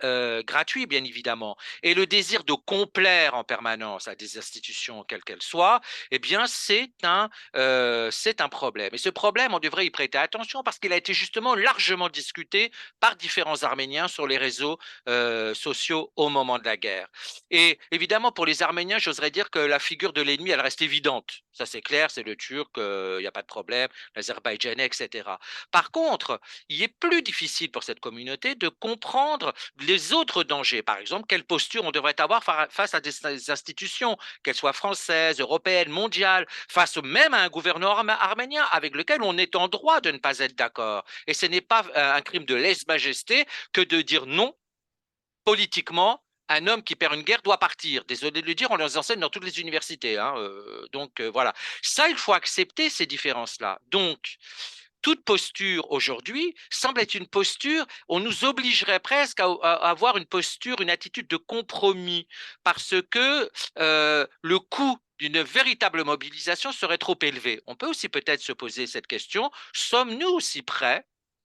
gratuit, bien évidemment. Et le désir de complaire en permanence à des institutions, quelles qu'elles soient, eh bien, c'est un problème. Et ce problème, on devrait y prêter attention parce qu'il a été justement largement discuté par différents Arméniens sur les réseaux sociaux au moment de la guerre. Et évidemment, pour les Arméniens, j'oserais dire que la figure de l'ennemi, elle reste évidente. Ça, c'est clair, c'est le Turc, il n'y a pas de problème, l'Azerbaïdjanais, etc. Par contre, il est plus difficile pour cette communauté de comprendre les autres dangers. Par exemple, quelle posture on devrait avoir face à des institutions, qu'elles soient françaises, européennes, mondiales, face même à un gouvernement arménien avec lequel on est en droit de ne pas être d'accord. Et ce n'est pas un crime de lèse-majesté que de dire non politiquement, un homme qui perd une guerre doit partir. Désolé de le dire, on les enseigne dans toutes les universités. Hein, donc voilà. Ça, il faut accepter ces différences-là. Donc, toute posture aujourd'hui semble être une posture, on nous obligerait presque à avoir une posture, une attitude de compromis, parce que le coût d'une véritable mobilisation serait trop élevé. On peut aussi peut-être se poser cette question, sommes-nous aussi prêts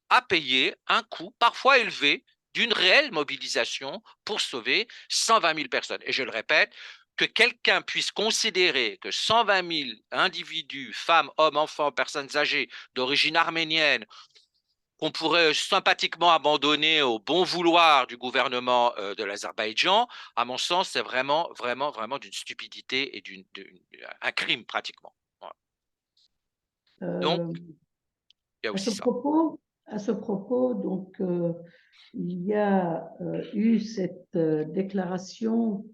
à payer un coût parfois élevé d'une réelle mobilisation pour sauver 120 000 personnes. Et je le répète, que quelqu'un puisse considérer que 120 000 individus, femmes, hommes, enfants, personnes âgées d'origine arménienne, qu'on pourrait sympathiquement abandonner au bon vouloir du gouvernement de l'Azerbaïdjan, à mon sens, c'est vraiment, vraiment, vraiment d'une stupidité et un crime pratiquement. Voilà. Donc, Euh, il y a à ce aussi ça. propos, à ce propos, donc, il y a eu cette déclaration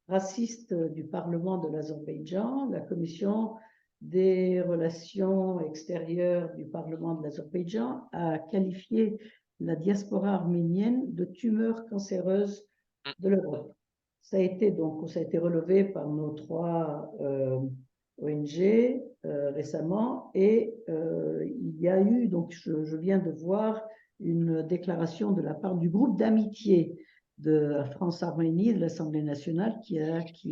raciste du Parlement de l'Azerbaïdjan. La commission des relations extérieures du Parlement de l'Azerbaïdjan a qualifié la diaspora arménienne de tumeur cancéreuse de l'Europe. Ça a été relevé par nos 3 ONG récemment et il y a eu, donc je viens de voir une déclaration de la part du groupe d'amitié de France-Arménie de l'Assemblée nationale qui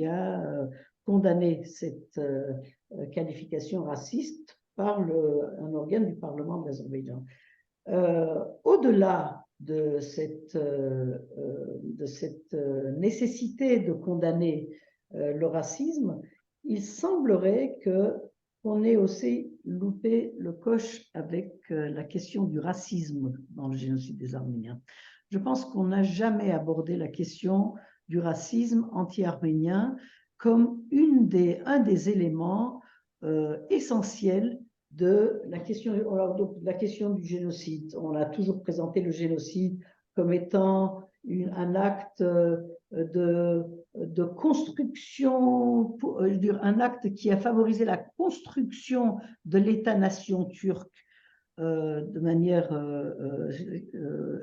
a condamné cette qualification raciste par un organe du Parlement de l'Azerbaïdjan. Au-delà de cette nécessité de condamner le racisme, il semblerait qu'on ait aussi loupé le coche avec la question du racisme dans le génocide des Arméniens. Je pense qu'on n'a jamais abordé la question du racisme anti-arménien comme un des éléments essentiels de la question, donc, la question du génocide. On a toujours présenté le génocide comme étant un acte de construction, un acte qui a favorisé la construction de l'État-nation turc de manière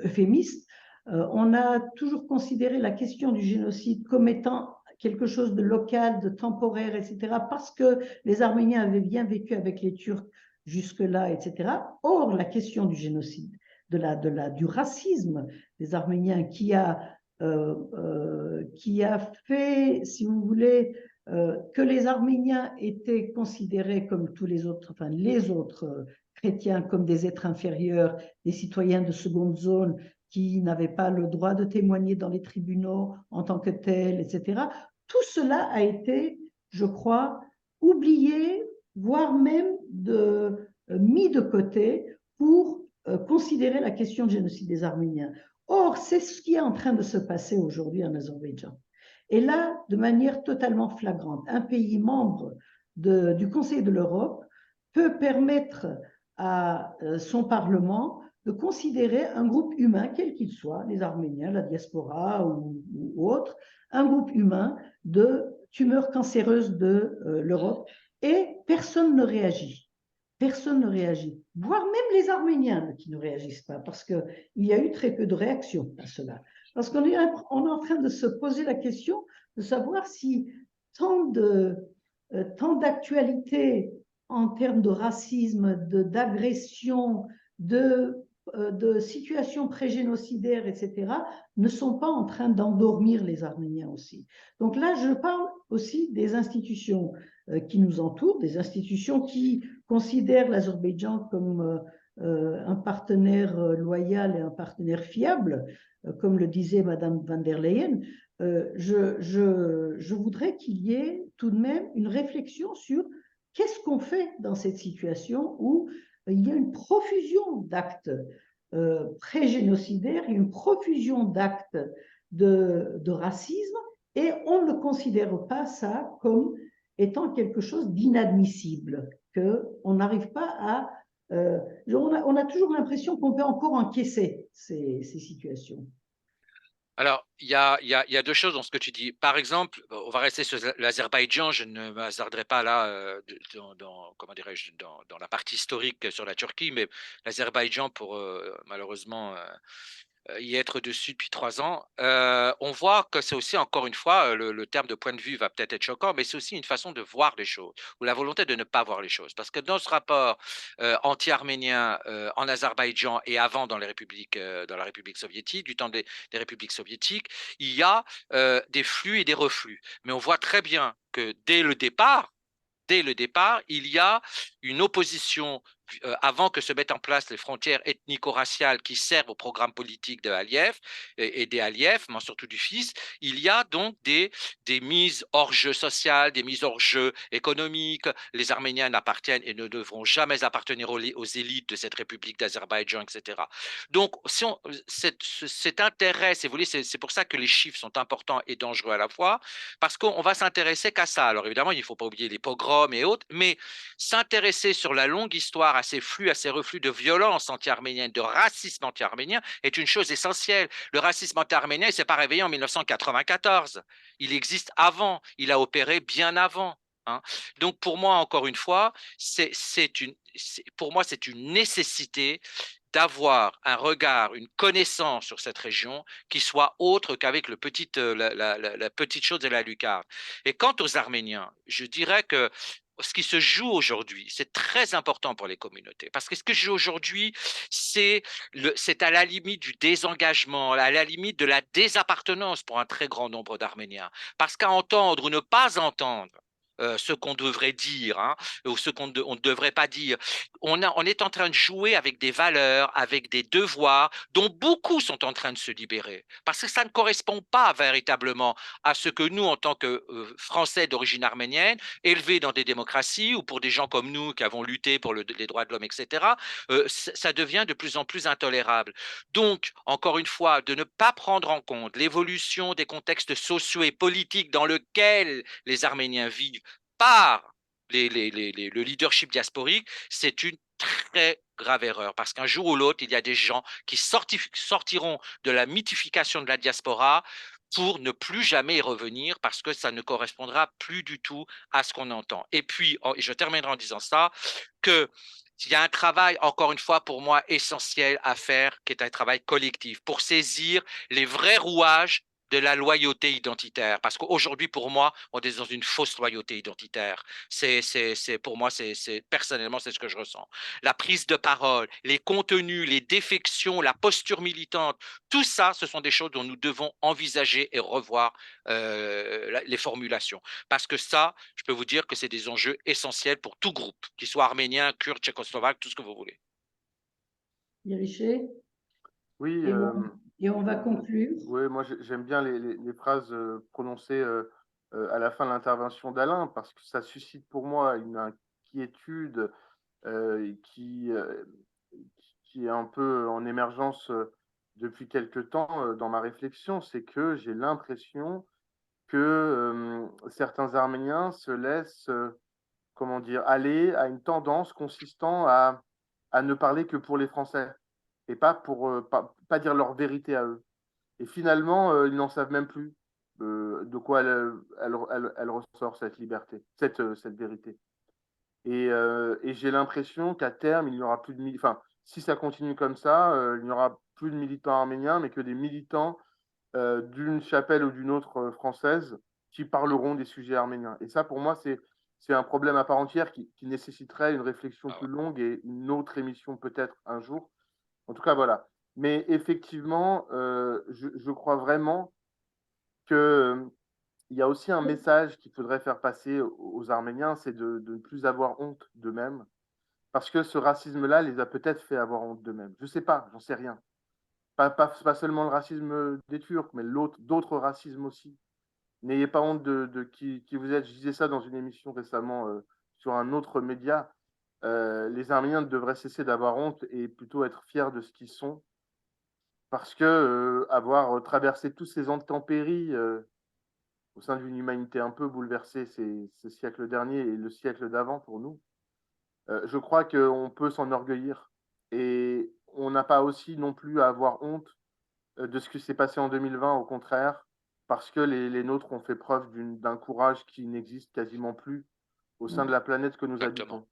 euphémiste, on a toujours considéré la question du génocide comme étant quelque chose de local, de temporaire, etc., parce que les Arméniens avaient bien vécu avec les Turcs jusque-là, etc. Or, la question du génocide, du racisme des Arméniens qui a fait, si vous voulez, que les Arméniens étaient considérés comme tous les autres, enfin les autres chrétiens comme des êtres inférieurs, des citoyens de seconde zone qui n'avaient pas le droit de témoigner dans les tribunaux en tant que tels, etc. Tout cela a été, je crois, oublié, voire même mis de côté pour considérer la question du génocide des Arméniens. Or, c'est ce qui est en train de se passer aujourd'hui en Azerbaïdjan. Et là, de manière totalement flagrante, un pays membre du Conseil de l'Europe peut permettre à son Parlement de considérer un groupe humain, quel qu'il soit, les Arméniens, la diaspora ou autre, un groupe humain de tumeurs cancéreuses de l'Europe, et personne ne réagit. Personne ne réagit, voire même les Arméniens qui ne réagissent pas, parce qu'il y a eu très peu de réactions à cela. Parce qu'on est en train de se poser la question de savoir si tant d'actualités en termes de racisme, d'agression, de situations pré-génocidaires, etc., ne sont pas en train d'endormir les Arméniens aussi. Donc là, je parle aussi des institutions qui nous entourent, des institutions qui considèrent l'Azerbaïdjan comme un partenaire loyal et un partenaire fiable, comme le disait Madame van der Leyen. Je voudrais qu'il y ait tout de même une réflexion sur qu'est-ce qu'on fait dans cette situation où il y a une profusion d'actes pré-génocidaires, une profusion d'actes de racisme, et on ne considère pas ça comme étant quelque chose d'inadmissible, qu'on n'arrive pas à... on a toujours l'impression qu'on peut encore encaisser ces situations. Alors, il y a 2 choses dans ce que tu dis. Par exemple, on va rester sur l'Azerbaïdjan, je ne m'hasarderai pas là, comment dirais-je, dans la partie historique sur la Turquie, mais l'Azerbaïdjan pour, malheureusement, y être dessus depuis 3 ans. On voit que c'est aussi encore une fois, le terme de point de vue va peut-être être choquant, mais c'est aussi une façon de voir les choses ou la volonté de ne pas voir les choses. Parce que dans ce rapport, anti-arménien, en Azerbaïdjan et avant dans dans la République soviétique, du temps des républiques soviétiques, il y a, des flux et des reflux. Mais on voit très bien que dès le départ, il y a une opposition avant que se mettent en place les frontières ethnico-raciales qui servent au programme politique de Aliyev et des Aliyev, mais surtout du fils. Il y a donc des mises hors jeu sociales, des mises hors jeu économiques. Les Arméniens n'appartiennent et ne devront jamais appartenir aux élites de cette République d'Azerbaïdjan, etc. Donc, si cet intérêt, si vous voulez, c'est pour ça que les chiffres sont importants et dangereux à la fois, parce qu'on va s'intéresser qu'à ça. Alors évidemment, il ne faut pas oublier les pogroms et autres, mais s'intéresser sur la longue histoire à ces flux, à ces reflux de violence anti-arménienne, de racisme anti-arménien est une chose essentielle. Le racisme anti-arménien ne s'est pas réveillé en 1994. Il existe avant, il a opéré bien avant. Hein. Donc pour moi, encore une fois, pour moi, c'est une nécessité d'avoir un regard, une connaissance sur cette région qui soit autre qu'avec la petite chose de la lucarne. Et quant aux Arméniens, je dirais que ce qui se joue aujourd'hui, c'est très important pour les communautés. Parce que ce qui se joue aujourd'hui, c'est à la limite du désengagement, à la limite de la désappartenance pour un très grand nombre d'Arméniens. Parce qu'à entendre ou ne pas entendre ce qu'on devrait dire, hein, ou ce qu'on ne devrait pas dire. On est en train de jouer avec des valeurs, avec des devoirs dont beaucoup sont en train de se libérer. Parce que ça ne correspond pas véritablement à ce que nous, en tant que Français d'origine arménienne, élevés dans des démocraties, ou pour des gens comme nous qui avons lutté pour les droits de l'homme, etc., ça devient de plus en plus intolérable. Donc, encore une fois, de ne pas prendre en compte l'évolution des contextes sociaux et politiques dans lesquels les Arméniens vivent par le leadership diasporique, c'est une très grave erreur. Parce qu'un jour ou l'autre, il y a des gens qui sortiront de la mythification de la diaspora pour ne plus jamais y revenir parce que ça ne correspondra plus du tout à ce qu'on entend. Et puis, je terminerai en disant ça, que il y a un travail, encore une fois, pour moi, essentiel à faire, qui est un travail collectif, pour saisir les vrais rouages de la loyauté identitaire. Parce qu'aujourd'hui, pour moi, on est dans une fausse loyauté identitaire. Pour moi, personnellement, c'est ce que je ressens. La prise de parole, les contenus, les défections, la posture militante, tout ça, ce sont des choses dont nous devons envisager et revoir les formulations. Parce que ça, je peux vous dire que c'est des enjeux essentiels pour tout groupe, qu'il soit arménien, kurde, tchécoslovaque, tout ce que vous voulez. Yeriché, Oui, et on va conclure. oui, moi j'aime bien les phrases prononcées à la fin de l'intervention d'Alain, parce que ça suscite pour moi une inquiétude qui est un peu en émergence depuis quelque temps dans ma réflexion. C'est que j'ai l'impression que certains Arméniens se laissent, comment dire, aller à une tendance consistant à ne parler que pour les Français et pas pour pas dire leur vérité à eux. Et finalement, ils n'en savent même plus de quoi elle ressort, cette liberté, cette vérité. Et j'ai l'impression qu'à terme, il n'y aura plus de enfin, si ça continue comme ça, il n'y aura plus de militants arméniens, mais que des militants d'une chapelle ou d'une autre française qui parleront des sujets arméniens. Et ça, pour moi, c'est un problème à part entière qui nécessiterait une réflexion plus longue et une autre émission peut-être un jour. En tout cas, voilà. Mais effectivement, je crois vraiment que il y a aussi un message qu'il faudrait faire passer aux Arméniens, c'est de ne plus avoir honte d'eux-mêmes, parce que ce racisme-là les a peut-être fait avoir honte d'eux-mêmes. Je ne sais pas, j'en sais rien. Pas seulement le racisme des Turcs, mais d'autres racismes aussi. N'ayez pas honte de qui vous êtes. Je disais ça dans une émission récemment sur un autre média. Les Arméniens devraient cesser d'avoir honte et plutôt être fiers de ce qu'ils sont, parce que avoir traversé tous ces intempéries au sein d'une humanité un peu bouleversée ce siècle dernier et le siècle d'avant pour nous, je crois qu'on peut s'enorgueillir. Et on n'a pas aussi non plus à avoir honte de ce qui s'est passé en 2020, au contraire, parce que les nôtres ont fait preuve d'un courage qui n'existe quasiment plus au sein de la planète que nous Exactement. habitons.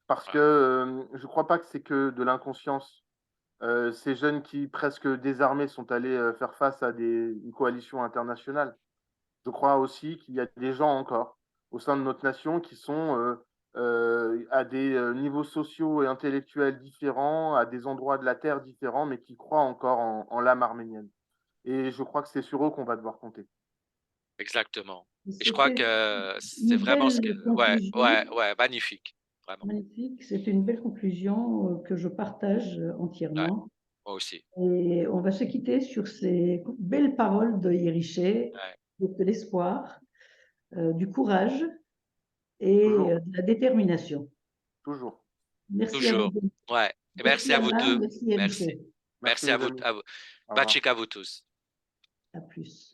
Parce Ouais. que je ne crois pas que c'est que de l'inconscience. Ces jeunes qui, presque désarmés, sont allés faire face à une coalition internationale. Je crois aussi qu'il y a des gens encore au sein de notre nation qui sont à des niveaux sociaux et intellectuels différents, à des endroits de la terre différents, mais qui croient encore en l'âme arménienne. Et je crois que c'est sur eux qu'on va devoir compter. Exactement. Et je crois C'était que c'est une vraiment ce belle que... Ouais, conclusion. ouais, ouais, magnifique. Vraiment. Magnifique, c'est une belle conclusion que je partage Ouais, entièrement. moi aussi. Et on va se quitter sur ces belles paroles de Yeriché, Ouais. de l'espoir, du courage et Toujours, de la détermination. toujours. Merci à vous Toujours. deux. Ouais. Et merci Merci à vous Alain, deux. merci Merci. Yeriché. Merci Merci à les vous. amis. À vous. Au revoir. Bachik à vous tous. À plus.